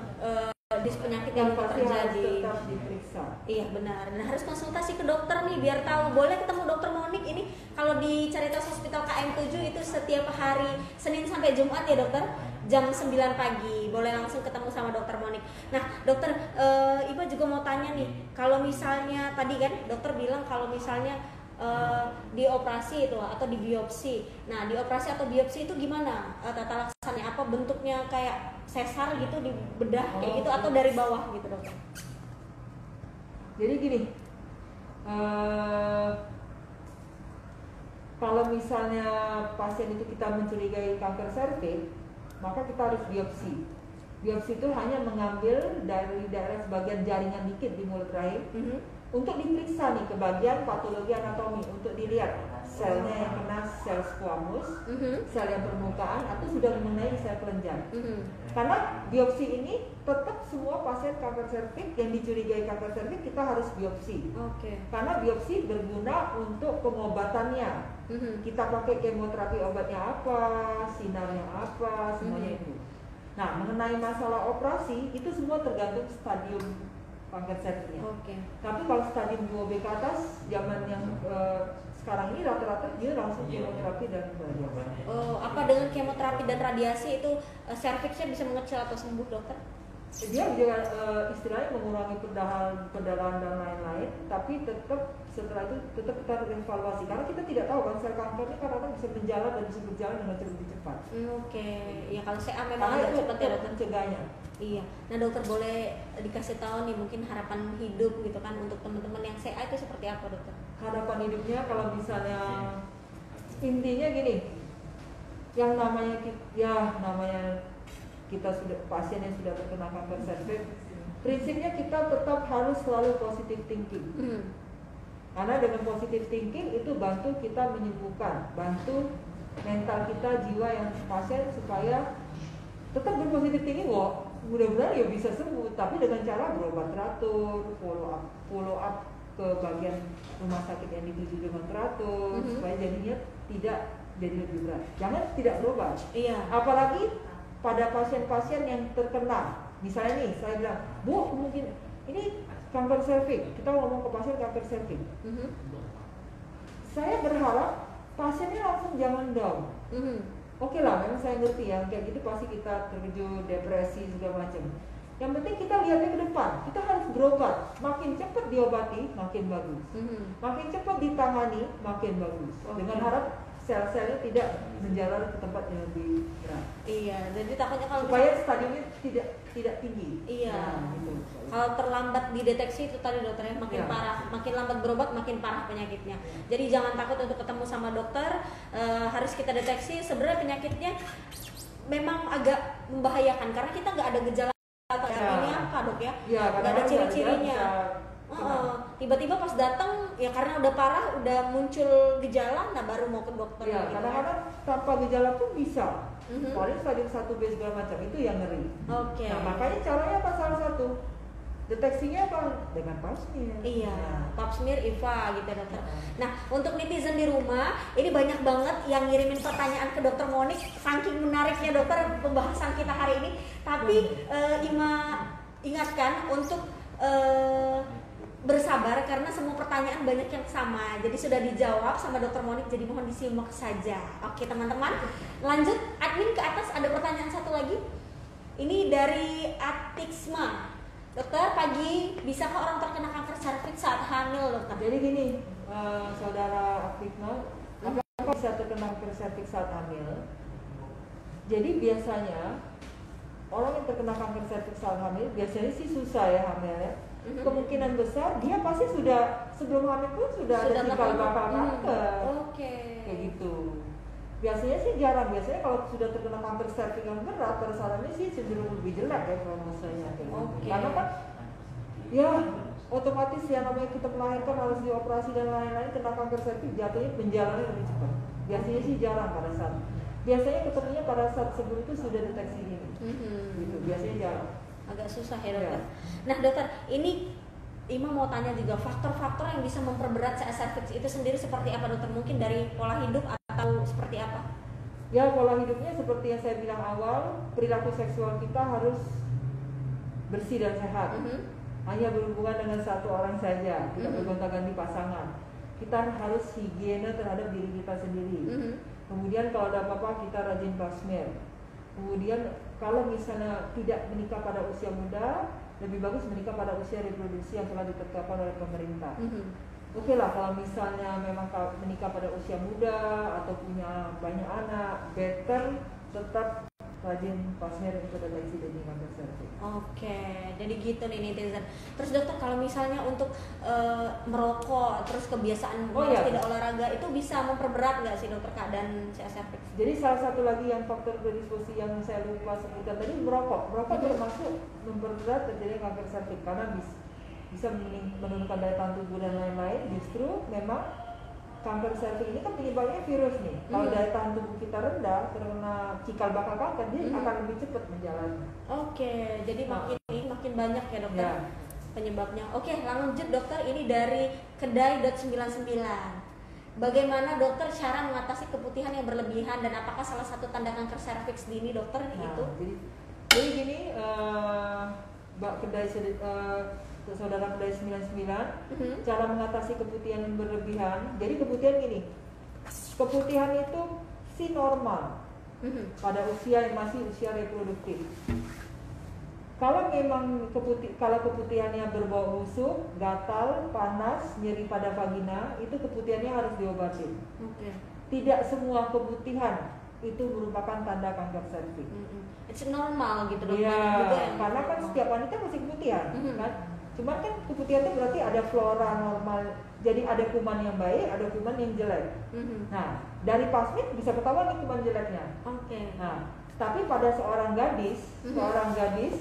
penyakit yang terjadi. Tetap diperiksa. Iya benar. Nah harus konsultasi ke dokter nih biar tahu. Boleh ketemu dokter Monik ini kalau di Caritas Hospital KM7 itu setiap hari Senin sampai Jumat ya dokter, jam 9 pagi. Boleh langsung ketemu sama dokter Monik. Nah dokter, Iba juga mau tanya nih, kalau misalnya tadi kan dokter bilang kalau misalnya dioperasi itu atau di biopsi. Nah di operasi atau biopsi itu gimana tata laksananya? Apa bentuknya kayak sesar gitu di bedah kayak gitu atau dari bawah gitu dokter? Jadi gini, kalau misalnya pasien itu kita mencurigai kanker cervix, maka kita harus biopsi. Biopsi itu hanya mengambil dari daerah sebagian jaringan dikit di mulut rahim untuk diperiksa nih ke bagian patologi anatomi, untuk dilihat selnya yang kena sel squamous, sel yang permukaan, atau sudah mengenai sel kelenjar. Karena biopsi ini tetap semua pasien kanker cervix yang dicurigai kanker cervix kita harus biopsi. Karena biopsi berguna untuk pengobatannya. Kita pakai kemoterapi, obatnya apa, sinarnya apa, semuanya itu. Nah, mengenai masalah operasi itu semua tergantung stadium kanker cervixnya. Tapi kalau stadium 2B ke atas, zaman yang sekarang ini rata-rata dia langsung kemoterapi dan radiasi. Apa dengan kemoterapi dan radiasi itu cervixnya bisa mengecil atau sembuh dokter? Dia juga istilahnya mengurangi perdarahan dan lain-lain, tapi tetap setelah itu tetap kita evaluasi karena kita tidak tahu kan sel kanker ini kadang-kadang bisa menjalar dan bisa berjalan dengan lebih cepat. Ya kalau CA memang agak cepat ya dokter. Mencegahnya. Iya. Nah dokter boleh dikasih tahu nih mungkin harapan hidup gitu kan untuk teman-teman yang CA itu seperti apa dokter? Harapan hidupnya kalau misalnya intinya gini, yang namanya kita sudah pasien yang sudah terkena kanker cervix, prinsipnya kita tetap harus selalu positive thinking. Karena dengan positive thinking itu bantu kita menyembuhkan, bantu mental kita, jiwa yang pasien supaya tetap berpositif thinking. Mudah-mudahan ya bisa sembuh, tapi dengan cara berobat teratur, follow up ke bagian rumah sakit yang dituju dengan teratur, supaya jadinya tidak jadi lebih berat. Jangan tidak berobat. Apalagi pada pasien-pasien yang terkena, misalnya nih saya bilang, Bu, mungkin ini kanker cervix, kita ngomong ke pasien kanker cervix. Saya berharap pasiennya langsung jangan down. Oke lah, memang saya ngerti ya, kayak gitu pasti kita terkejut, depresi segala macam. Yang penting kita lihatnya ke depan, kita harus berobat. Makin cepat diobati, makin bagus. Makin cepat ditangani, makin bagus. Dengan harap sel-selnya tidak menjalar ke tempat yang lebih berat. Jadi takutnya kalau supaya stadiumnya tidak tinggi. Gitu. Kalau terlambat dideteksi itu tadi dokternya makin parah, makin lambat berobat makin parah penyakitnya. Jadi jangan takut untuk ketemu sama dokter, harus kita deteksi sebenarnya penyakitnya memang agak membahayakan karena kita nggak ada gejala atau ini apa dok ya? Nggak ada ciri-cirinya. Tiba-tiba pas datang ya karena udah parah, udah muncul gejala, nah baru mau ke dokter. Ya, kadang-kadang tanpa gejala pun bisa. Paling stadium 1B segala macam itu yang ngeri. Oke. Nah, makanya caranya apa salah satu? Deteksinya apa? Dengan pap smear. Iya, pap smear IVA gitu dokter. Nah, untuk netizen di rumah, ini banyak banget yang ngirimin pertanyaan ke dokter Monik, saking menariknya dokter pembahasan kita hari ini. Tapi Ima ingatkan untuk bersabar karena semua pertanyaan banyak yang sama. Jadi sudah dijawab sama dokter Monik, jadi mohon disimak saja. Oke teman-teman, lanjut admin ke atas, ada pertanyaan satu lagi. Ini dari Atiksma. Dokter, pagi, bisakah orang terkena kanker serviks saat hamil dokter? Jadi gini, saudara Atiksma, apakah bisa terkena kanker serviks saat hamil? Jadi biasanya orang yang terkena kanker serviks saat hamil biasanya sih susah ya hamil ya. Kemungkinan besar dia pasti sudah sebelum hamil pun sudah ada cikal bakal kanker. Kayak gitu. Biasanya sih jarang. Biasanya kalau sudah terkena kanker serviks yang berat, pada saat ini sih cenderung lebih jelek ya prognosanya. Karena kan ya otomatis yang namanya kita melahirkan harus dioperasi dan lain-lain, kena kanker serviks jatuhnya penjalannya lebih cepat. Biasanya sih jarang pada saat. Biasanya ketemunya pada saat sebelum itu sudah deteksi ini. Gitu. Biasanya jarang. Agak susah ya dokter. Nah dokter, ini Ima mau tanya juga faktor-faktor yang bisa memperberat CA cervix itu sendiri seperti apa dokter? Mungkin dari pola hidup atau seperti apa? Ya pola hidupnya seperti yang saya bilang awal, perilaku seksual kita harus bersih dan sehat. Hanya berhubungan dengan satu orang saja, tidak bergonta-ganti pasangan. Kita harus higiene terhadap diri kita sendiri. Kemudian kalau ada apa-apa kita rajin pap smear. Kemudian kalau misalnya tidak menikah pada usia muda, lebih bagus menikah pada usia reproduksi yang telah ditetapkan oleh pemerintah. Oke lah, kalau misalnya memang menikah pada usia muda atau punya banyak anak, better tetap rajin pap smear untuk deteksi dini kanker serviks. Oke, jadi gitu nih netizen. Terus dokter, kalau misalnya untuk merokok, terus kebiasaan tidak olahraga itu bisa memperberat nggak sih dokter keadaan CA cervix? Jadi salah satu lagi yang faktor predisposisi yang saya lupa sebutkan tadi merokok. Merokok termasuk memperberat terjadinya kanker serviks karena bisa menurunkan daya tahan tubuh dan lain-lain. Justru memang kanker serviks ini kan penyebabnya virus nih. Kalau daya tahan tubuh kita rendah, terkena cikal bakal kanker, dia akan lebih cepat menjalani. Oke, jadi makin banyak ya dokter penyebabnya. Oke, lanjut dokter, ini dari Kedai.99. Bagaimana dokter cara mengatasi keputihan yang berlebihan dan apakah salah satu tanda kanker serviks dini dokter itu? Jadi gini, Mbak Kedai saudara Kedai 99, cara mengatasi keputihan yang berlebihan. Jadi keputihan gini, keputihan itu si normal pada usia yang masih usia reproduktif. Kalau memang keputihannya berbau busuk, gatal, panas, nyeri pada vagina, itu keputihannya harus diobatin. Tidak semua keputihan itu merupakan tanda kanker serviks. It's normal gitu dok. Iya, karena kan setiap wanita masih keputihan, kan? Cuman kan keputihan itu berarti ada flora normal. Jadi ada kuman yang baik, ada kuman yang jelek. Nah, dari pap smear bisa ketahuan nih kuman jeleknya. Nah, tapi pada seorang gadis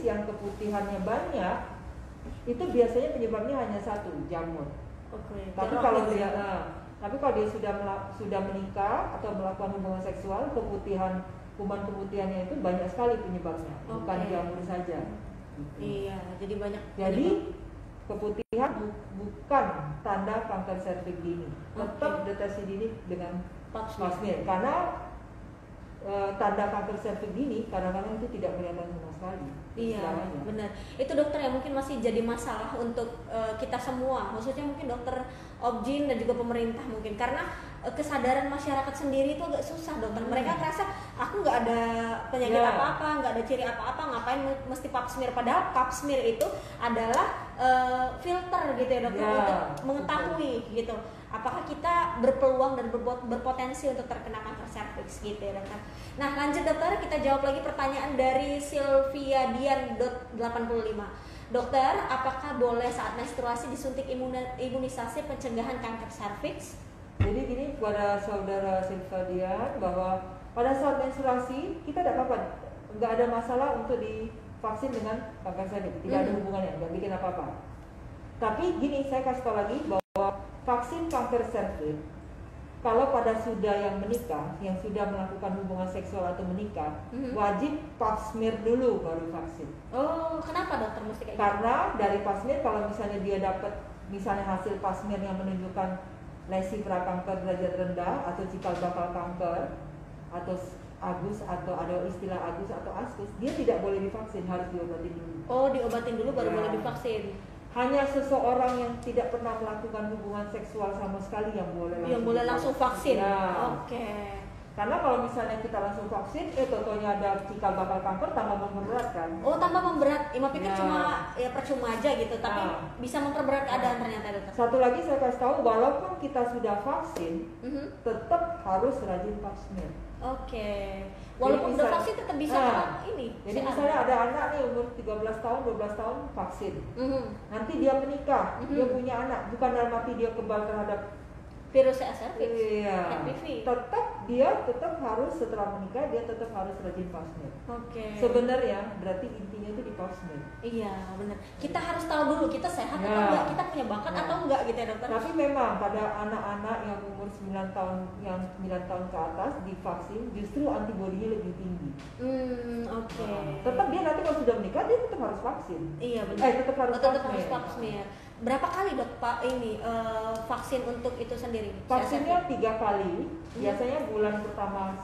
yang keputihannya banyak, itu biasanya penyebabnya hanya satu, jamur. Tapi kalau dia sudah menikah atau melakukan hubungan seksual, kuman keputihannya itu banyak sekali penyebabnya, bukan jamur saja. Iya, jadi banyak. Jadi keputihan bukan tanda kanker serviks dini. Tetap deteksi dini dengan pap smear karena tanda kanker serviks dini kadang-kadang itu tidak kelihatan sama sekali. Iya, benar. Itu dokter yang mungkin masih jadi masalah untuk kita semua. Maksudnya mungkin dokter Objin dan juga pemerintah mungkin karena kesadaran masyarakat sendiri itu agak susah dokter. Mereka merasa aku nggak ada penyakit apa-apa, nggak ada ciri apa-apa, ngapain mesti pap smear? Padahal pap smear itu adalah filter gitu ya dokter untuk mengetahui gitu apakah kita berpeluang dan berpotensi untuk terkena kanker serviks gitu ya dokter. Nah lanjut dokter, kita jawab lagi pertanyaan dari Sylvia Dian.85. Dokter, apakah boleh saat menstruasi disuntik imunisasi pencegahan kanker serviks? Jadi gini kepada saudara Sylvia Dian bahwa pada saat menstruasi kita tidak apa-apa, nggak ada masalah untuk divaksin dengan kanker serviks, tidak ada hubungannya, nggak bikin apa-apa. Tapi gini, saya kasih tahu lagi bahwa vaksin kanker serviks kalau pada sudah yang menikah, yang sudah melakukan hubungan seksual atau menikah, wajib pap smear dulu baru vaksin. Oh, kenapa dokter mesti kayak gitu? Karena dari pap smear, kalau misalnya dia dapat misalnya hasil pap smear yang menunjukkan lesi prakanker derajat rendah atau cikal bakal kanker atau agus atau ada istilah agus atau askus, dia tidak boleh divaksin, harus diobatin dulu. Oh, diobatin dulu baru boleh divaksin. Hanya seseorang yang tidak pernah melakukan hubungan seksual sama sekali yang boleh langsung vaksin. Ya. Oke. Karena kalau misalnya kita langsung vaksin, totonya ada cikal bakal kanker, tambah memberatkan. Oh, tambah memberat. Ima pikir cuma ya percuma aja gitu, tapi bisa memperberat keadaan ternyata dokter. Satu lagi saya kasih tahu, walaupun kita sudah vaksin, tetap harus rajin pap smear. Oke. Walaupun udah vaksin tetap bisa ini. Jadi misalnya ada anak nih umur 13 tahun, 12 tahun vaksin. Nanti dia menikah, dia punya anak, bukan dalam arti dia kebal terhadap virus HPV. Iya. Dia tetap harus setelah menikah dia tetap harus rajin pap smear. Oke. Sebenarnya berarti intinya itu di pap smear. Iya, benar. Kita harus tahu dulu kita sehat atau enggak, kita punya bakat atau enggak gitu ya, dokter. Tapi memang pada anak-anak yang umur 9 tahun ke atas divaksin justru antibodinya lebih tinggi. Oke. Tetap dia nanti kalau sudah menikah dia tetap harus vaksin. Iya, benar. Tetap harus pap smear. Berapa kali dok Pak ini vaksin untuk itu sendiri? Vaksinnya 3 kali. Biasanya bulan pertama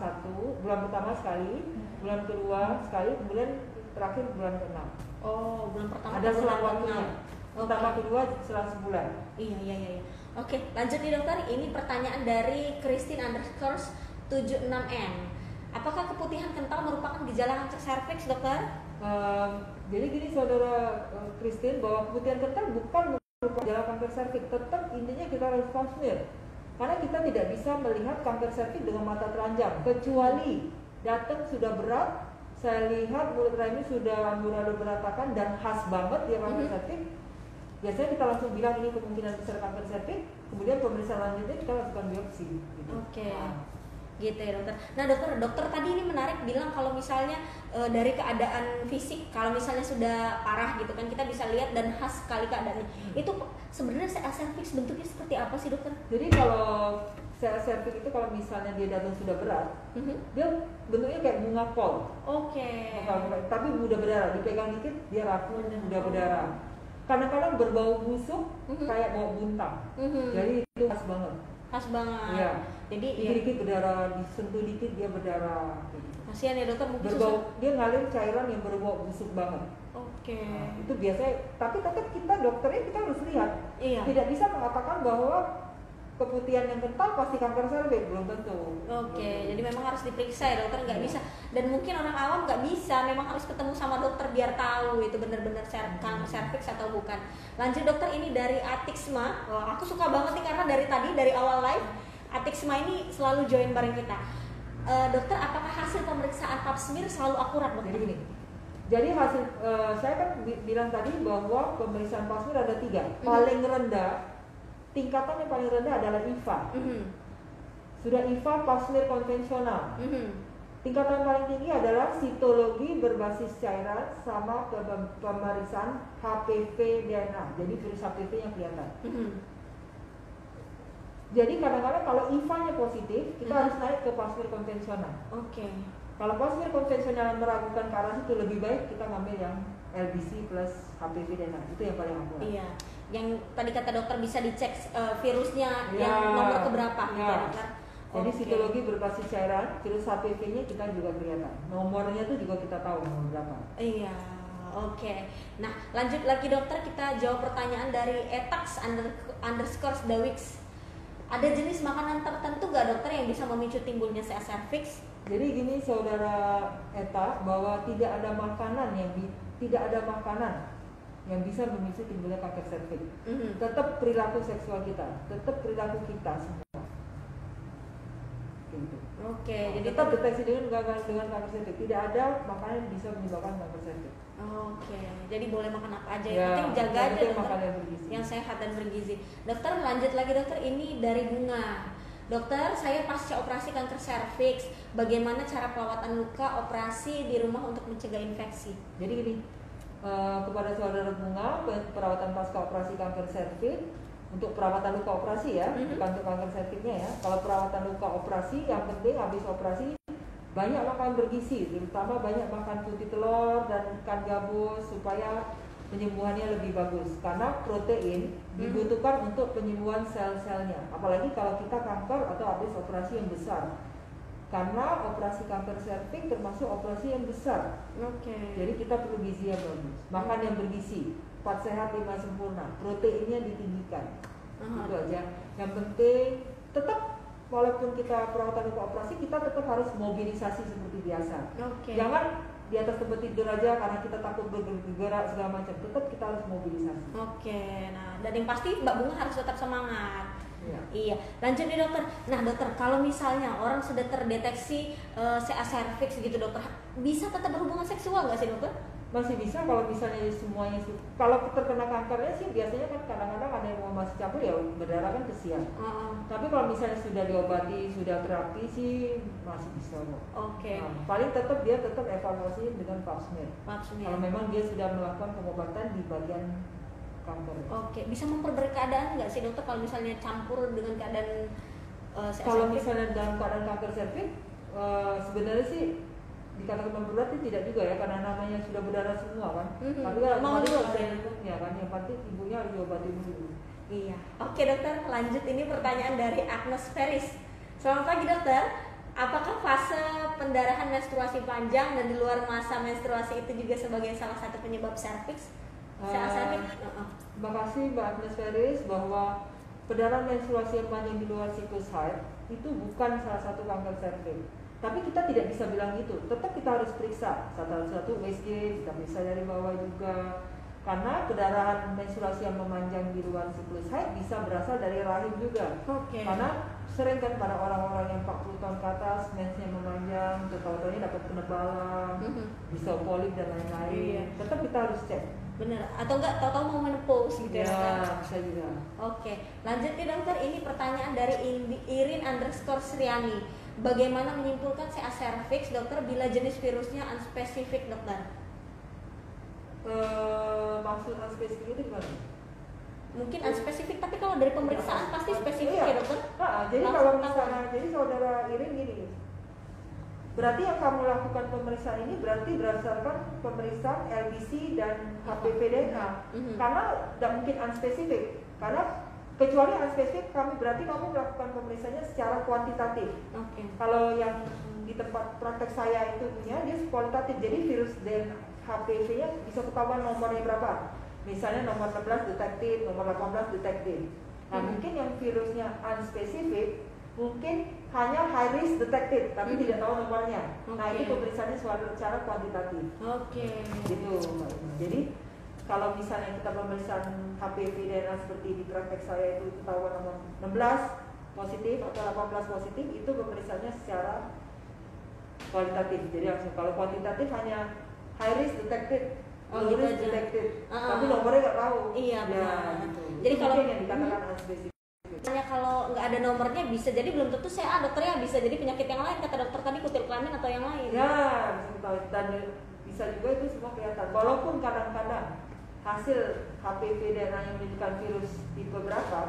sekali, bulan kedua sekali, kemudian terakhir bulan ke-6. Oh, bulan pertama. Ada selang waktunya. Pertama kedua selang sebulan. Iya. Oke, lanjut nih dokter. Ini pertanyaan dari Christine_76N. Apakah keputihan kental merupakan gejala kanker serviks, dokter? Jadi gini saudara Christine, bahwa keputihan kental bukan gejala kanker serviks, tetap intinya kita harus pap smear. Karena kita tidak bisa melihat kanker serviks dengan mata telanjang, kecuali datang sudah berat, saya lihat mulut rahimnya sudah amburadul berantakan dan khas banget dia kanker serviks. Biasanya kita langsung bilang ini kemungkinan besar kanker serviks, kemudian pemeriksaan lanjutnya kita lakukan biopsi. Gitu. Oke. Gitu ya dokter. Nah dokter tadi ini menarik bilang kalau misalnya dari keadaan fisik, kalau misalnya sudah parah gitu kan kita bisa lihat dan khas sekali keadaannya. Itu sebenarnya sel serviks bentuknya seperti apa sih dokter? Jadi kalau sel serviks itu kalau misalnya dia datang sudah berat, dia bentuknya kayak bunga kol. Oke. Tapi mudah berdarah, dipegang dikit dia rapuh, mudah berdarah. Kadang-kadang berbau busuk kayak bau buntang. Jadi itu khas banget. Khas banget. Iya. Jadi dikit berdarah, disentuh dikit dia berdarah. Kasihan ya dokter, mungkin berbau, dia ngalir cairan yang berbau busuk banget. Oke. Nah, itu biasanya, tapi tetap kita dokternya kita harus lihat. Iya. Tidak bisa mengatakan bahwa keputihan yang kental pasti kanker serviks, belum tentu. Oke, jadi memang harus diperiksa ya dokter, nggak bisa. Dan mungkin orang awam nggak bisa, memang harus ketemu sama dokter biar tahu itu benar-benar kanker serviks atau bukan. Lanjut dokter, ini dari Atiksma. Aku suka banget nih karena dari awal live Atiksma ini selalu join bareng kita. Dokter, apakah hasil pemeriksaan pap smear selalu akurat dokter? Jadi gini. Jadi hasil saya kan bilang tadi bahwa pemeriksaan pap smear ada 3. Paling rendah, tingkatan yang paling rendah adalah IVA. Sudah IVA pap smear konvensional. Tingkatan paling tinggi adalah sitologi berbasis cairan sama pemeriksaan HPV DNA. Jadi virus HPV yang kelihatan. Jadi kadang-kadang kalau IVA-nya positif, kita harus naik ke pap smear konvensional. Oke. Kalau pap smear konvensional meragukan ke arah itu, lebih baik kita ngambil yang LBC plus HPV DNA. Itu yang paling akurat. Iya. Yang tadi kata dokter bisa dicek virusnya yang nomor keberapa gitu ya dokter. Jadi sitologi berbasis cairan, virus HPV-nya kita juga kelihatan. Nomornya itu juga kita tahu nomor berapa. Iya. Oke. Nah, lanjut lagi dokter, kita jawab pertanyaan dari etax_dawix. Ada jenis makanan tertentu nggak dokter yang bisa memicu timbulnya sel serviks? Jadi gini saudara Eta, bahwa tidak ada makanan yang bisa memicu timbulnya kanker serviks. Tetap perilaku seksual kita, tetap perilaku kita semua. Gitu. Oke, Nah, jadi tetap deteksi dengan kanker serviks. Tidak ada makanan yang bisa menyebabkan kanker serviks. Oke, jadi boleh makan apa aja, Ya, yang penting jaga aja makan dokter, yang bergizi. yang sehat dan bergizi. Dokter, lanjut lagi dokter, ini dari Bunga. Dokter, saya pasca operasi kanker serviks. Bagaimana cara perawatan luka operasi di rumah untuk mencegah infeksi? Jadi gini, kepada saudara Bunga, perawatan pasca operasi kanker serviks, untuk perawatan luka operasi ya, bukan untuk kanker serviknya ya. Kalau perawatan luka operasi, yang penting habis operasi banyak makan bergizi, terutama banyak makan putih telur dan ikan gabus supaya penyembuhannya lebih bagus, karena protein dibutuhkan untuk penyembuhan sel-selnya, apalagi kalau kita kanker atau habis operasi yang besar, karena operasi kanker serviks termasuk operasi yang besar. Jadi kita perlu gizi yang bagus, makan yang bergizi, 4 sehat 5 sempurna, proteinnya ditinggikan. Itu aja. Yang penting tetap, walaupun kita perawatan luka operasi, kita tetap harus mobilisasi seperti biasa. Jangan di atas tempat tidur aja karena kita takut bergerak segala macam. Tetap kita harus mobilisasi. Nah, dan yang pasti Mbak Bunga harus tetap semangat. Iya. Lanjut nih dokter. Nah dokter, kalau misalnya orang sudah terdeteksi CA cervix gitu dokter, bisa tetap berhubungan seksual nggak sih dokter? Masih bisa kalau misalnya semuanya. Kalau terkena kankernya sih biasanya kan kadang-kadang ada yang mau masih campur ya berdarah kan kesian. Tapi kalau misalnya sudah diobati, sudah terapi sih masih bisa kok. Paling tetap dia tetap evaluasi dengan pap smear. Kalau memang dia sudah melakukan pengobatan di bagian kanker. Bisa memperbaiki keadaan nggak sih dokter kalau misalnya campur dengan keadaan kalau misalnya dalam keadaan kanker serviks sebenarnya sih dikatakan memperberat tidak juga ya, karena namanya sudah berdarah semua kan. Tapi kalau mau juga ya kan, yang penting ibunya harus diobati dulu. Iya. Dokter, lanjut ini pertanyaan dari Agnes Feris. Selamat pagi dokter. Apakah fase pendarahan menstruasi panjang dan di luar masa menstruasi itu juga sebagai salah satu penyebab serviks? Terima kasih Mbak Agnes Feris, bahwa pendarahan menstruasi yang panjang di luar siklus haid itu bukan salah satu kanker serviks. Tapi kita tidak bisa bilang gitu, tetap kita harus periksa satu USG, kita periksa dari bawah juga, karena pendarahan menstruasi yang memanjang di luar siklus haid bisa berasal dari rahim juga. Karena sering kan pada orang-orang yang 40 tahun ke atas mensnya memanjang, tahu-tahunya dapat penebalan, bisa polip dan lain-lain. Tetap kita harus cek. Bener, atau enggak tahu-tahu mau menopause gitu ya? Bisa juga. Lanjut nih dokter, ini pertanyaan dari Irin_Sriani. Bagaimana menyimpulkan CA cervix dokter bila jenis virusnya unspesifik dokter? Maksud unspesifik itu gimana? Mungkin unspesifik, tapi kalau dari pemeriksaan pasti spesifik ya dokter? Jadi kalau misalnya, jadi saudara Irin gini, berarti yang kamu lakukan pemeriksaan ini berarti berdasarkan pemeriksaan LBC dan HPV DNA, karena tidak mungkin unspesifik, karena kecuali unspesifik berarti kamu melakukan pemeriksaannya secara kuantitatif. Kalau yang di tempat praktek saya itu punya dia kualitatif, jadi virus dan HPV-nya bisa ketahuan nomornya berapa. Misalnya nomor 16 detektif, nomor 18 detektif. Nah mungkin yang virusnya unspesifik mungkin hanya high risk detektif tapi tidak tahu nomornya. Nah ini pemeriksaannya secara kuantitatif. Gitu. Jadi kalau misalnya kita pemeriksaan HPV DNA seperti di praktek saya itu ketahuan nomor 16 positif atau 18 positif, itu pemeriksaannya secara kualitatif. Jadi langsung, kalau kuantitatif hanya high risk detected, low risk detected, tapi nomornya nggak tahu. Iya benar. Gitu. Jadi kalau yang dikatakan unspesifik. Kalau nggak ada nomornya bisa jadi belum tentu saya dokternya, bisa jadi penyakit yang lain kata dokter tadi, kutil kelamin atau yang lain. Ya bisa tahu, dan bisa juga itu semua kelihatan. Walaupun kadang-kadang hasil HPV DNA yang menunjukkan virus tipe berapa,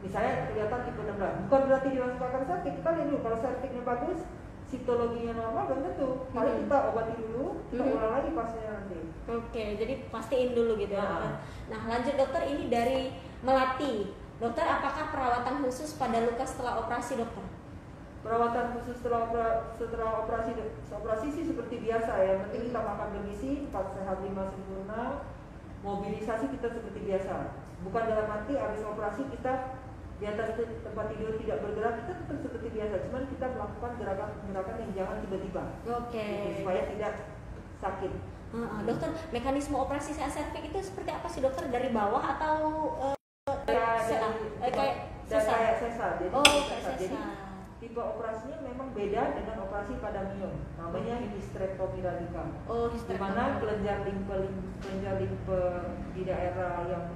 misalnya kelihatan tipe 16, bukan berarti dimasukkan serviks. Kita lihat dulu, kalau serviksnya bagus, sitologinya normal, belum tentu. Paling kita obati dulu, kita ulang lagi pasnya nanti. Jadi pastiin dulu gitu ya. Nah lanjut dokter, ini dari Melati. Dokter, apakah perawatan khusus pada luka setelah operasi dokter? Perawatan khusus setelah operasi sih seperti biasa ya. Yang penting kita makan bergizi, 4 sehat 5 sempurna. Mobilisasi kita seperti biasa, bukan dalam arti habis operasi kita di atas tempat tidur tidak bergerak, kita tetap seperti biasa, cuman kita melakukan gerakan-gerakan yang jangan tiba-tiba, supaya tidak sakit. Dokter, mekanisme operasi CA cervix itu seperti apa sih dokter? Dari bawah atau kayak sesar? Jadi tipe operasinya memang beda dengan operasi pada miom, namanya hysterectomy radikal. Di mana kelenjar limfe di daerah yang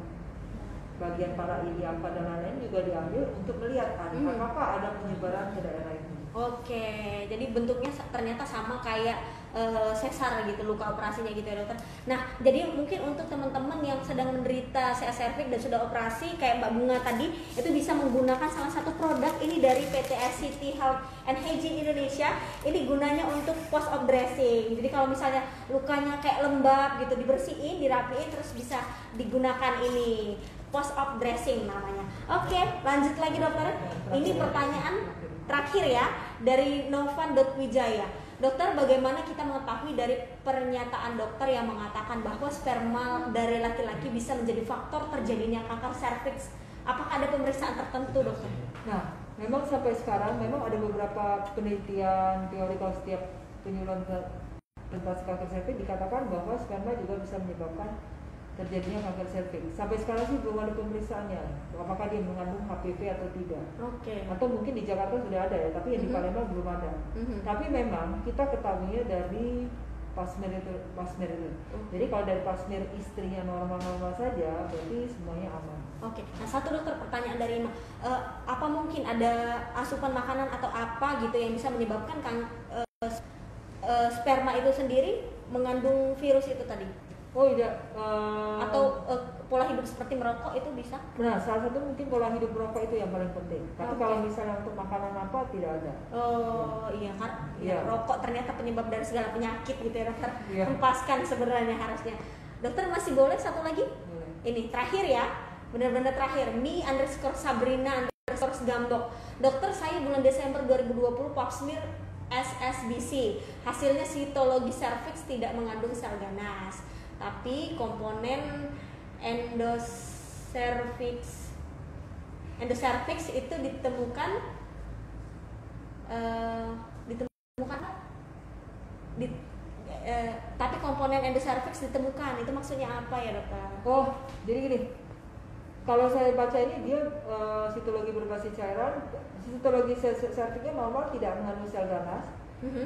bagian para ilmiah dan lain-lain juga diambil untuk melihat apakah ada penyebaran ke daerah itu. Oke, jadi bentuknya ternyata sama kayak sesar gitu, luka operasinya gitu ya dokter. Nah, jadi mungkin untuk teman-teman yang sedang menderita CA cervix dan sudah operasi kayak Mbak Bunga tadi, itu bisa menggunakan salah satu produk ini dari PT SCT Health and Hygiene Indonesia. Ini gunanya untuk post op dressing. Jadi kalau misalnya lukanya kayak lembab gitu, dibersihin, dirapiin, terus bisa digunakan ini post op dressing namanya. Oke, lanjut lagi dokter. Ini pertanyaan terakhir ya dari Novan.Wijaya. Dokter, bagaimana kita mengetahui dari pernyataan dokter yang mengatakan bahwa sperma dari laki-laki bisa menjadi faktor terjadinya kanker serviks? Apakah ada pemeriksaan tertentu, dokter? Nah, memang sampai sekarang memang ada beberapa penelitian teori kalau setiap penyuluhan tentang kanker serviks dikatakan bahwa sperma juga bisa menyebabkan terjadinya kanker serviks. Sampai sekarang sih belum ada pemeriksaannya, apakah dia mengandung HPV atau tidak. Oke. Atau mungkin di Jakarta sudah ada ya, tapi yang di Palembang belum ada. Tapi memang kita ketahuinya dari pasmir itu. Jadi kalau dari pasmir istrinya normal-normal saja, berarti semuanya aman. Oke. Nah, satu dokter, pertanyaan dari Ima, apa mungkin ada asupan makanan atau apa gitu yang bisa menyebabkan sperma itu sendiri mengandung virus itu tadi? Oh iya, atau pola hidup seperti merokok itu bisa? Nah, salah satu mungkin pola hidup merokok itu yang paling penting. Tapi kalau misalnya untuk makanan apa tidak ada. Oh iya kan, ya, rokok ternyata penyebab dari segala penyakit gitu ya dokter. Hempaskan sebenarnya harusnya. Dokter masih boleh satu lagi? Boleh. Ini terakhir ya, benar-benar terakhir. Mi_Sabrina_Gambok. Dokter, saya bulan Desember 2020 pap smear SSBC. Hasilnya sitologi cervix tidak mengandung sel ganas, tapi komponen endocervix itu ditemukan tapi komponen endocervix ditemukan. Itu maksudnya apa ya dokter? Oh, jadi gini, kalau saya baca ini dia sitologi berbasis cairan, sitologi cervixnya normal, tidak mengandung sel ganas.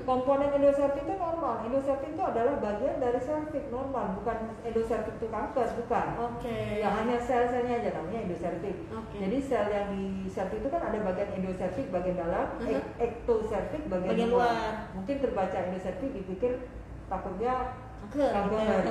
Komponen endocervix itu normal. Endocervix itu adalah bagian dari cervix normal, bukan endocervix itu kanker, bukan. Oke. Ya hanya sel-selnya aja namanya endocervix. Jadi sel yang di cervix itu kan ada bagian endocervix bagian dalam, ectocervix bagian luar. Mungkin terbaca endocervix dipikir takutnya kanker.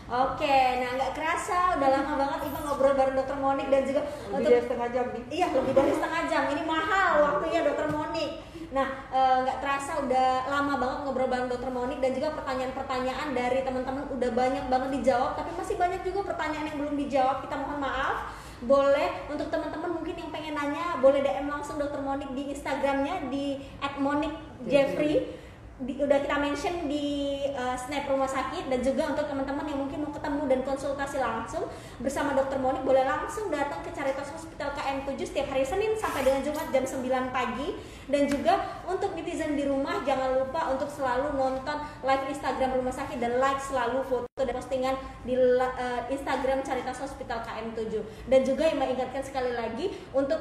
Oke, nah nggak kerasa udah lama banget Iva ngobrol bareng Dokter Monik dan juga lebih dari setengah jam nih. Iya, lebih dari setengah jam. Ini mahal waktunya Dokter Monik. Nah, nggak terasa udah lama banget ngobrol bareng Dokter Monik dan juga pertanyaan-pertanyaan dari teman-teman udah banyak banget dijawab, tapi masih banyak juga pertanyaan yang belum dijawab. Kita mohon maaf. Boleh untuk teman-teman mungkin yang pengen nanya, boleh DM langsung Dokter Monik di Instagramnya di @monikjeffrey. Udah kita mention di snap rumah sakit. Dan juga untuk teman-teman yang mungkin mau ketemu dan konsultasi langsung bersama Dokter Monik, boleh langsung datang ke Caritas Hospital KM7 setiap hari Senin sampai dengan Jumat jam 9 pagi. Dan juga untuk netizen di rumah, jangan lupa untuk selalu nonton live Instagram rumah sakit dan like selalu foto dan postingan di Instagram Caritas Hospital KM7. Dan juga yang mengingatkan sekali lagi untuk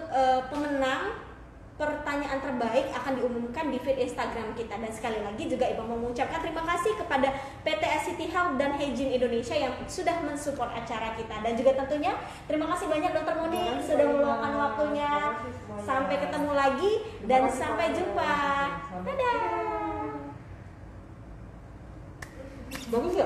pemenang pertanyaan terbaik akan diumumkan di feed Instagram kita. Dan sekali lagi juga Ibu mau mengucapkan terima kasih kepada PT SCT Health dan Hygiene Indonesia yang sudah mensupport acara kita. Dan juga tentunya terima kasih banyak Dokter Monik sudah meluangkan waktunya. Sampai ketemu lagi dan sampai jumpa. Dadah. Bagus ya?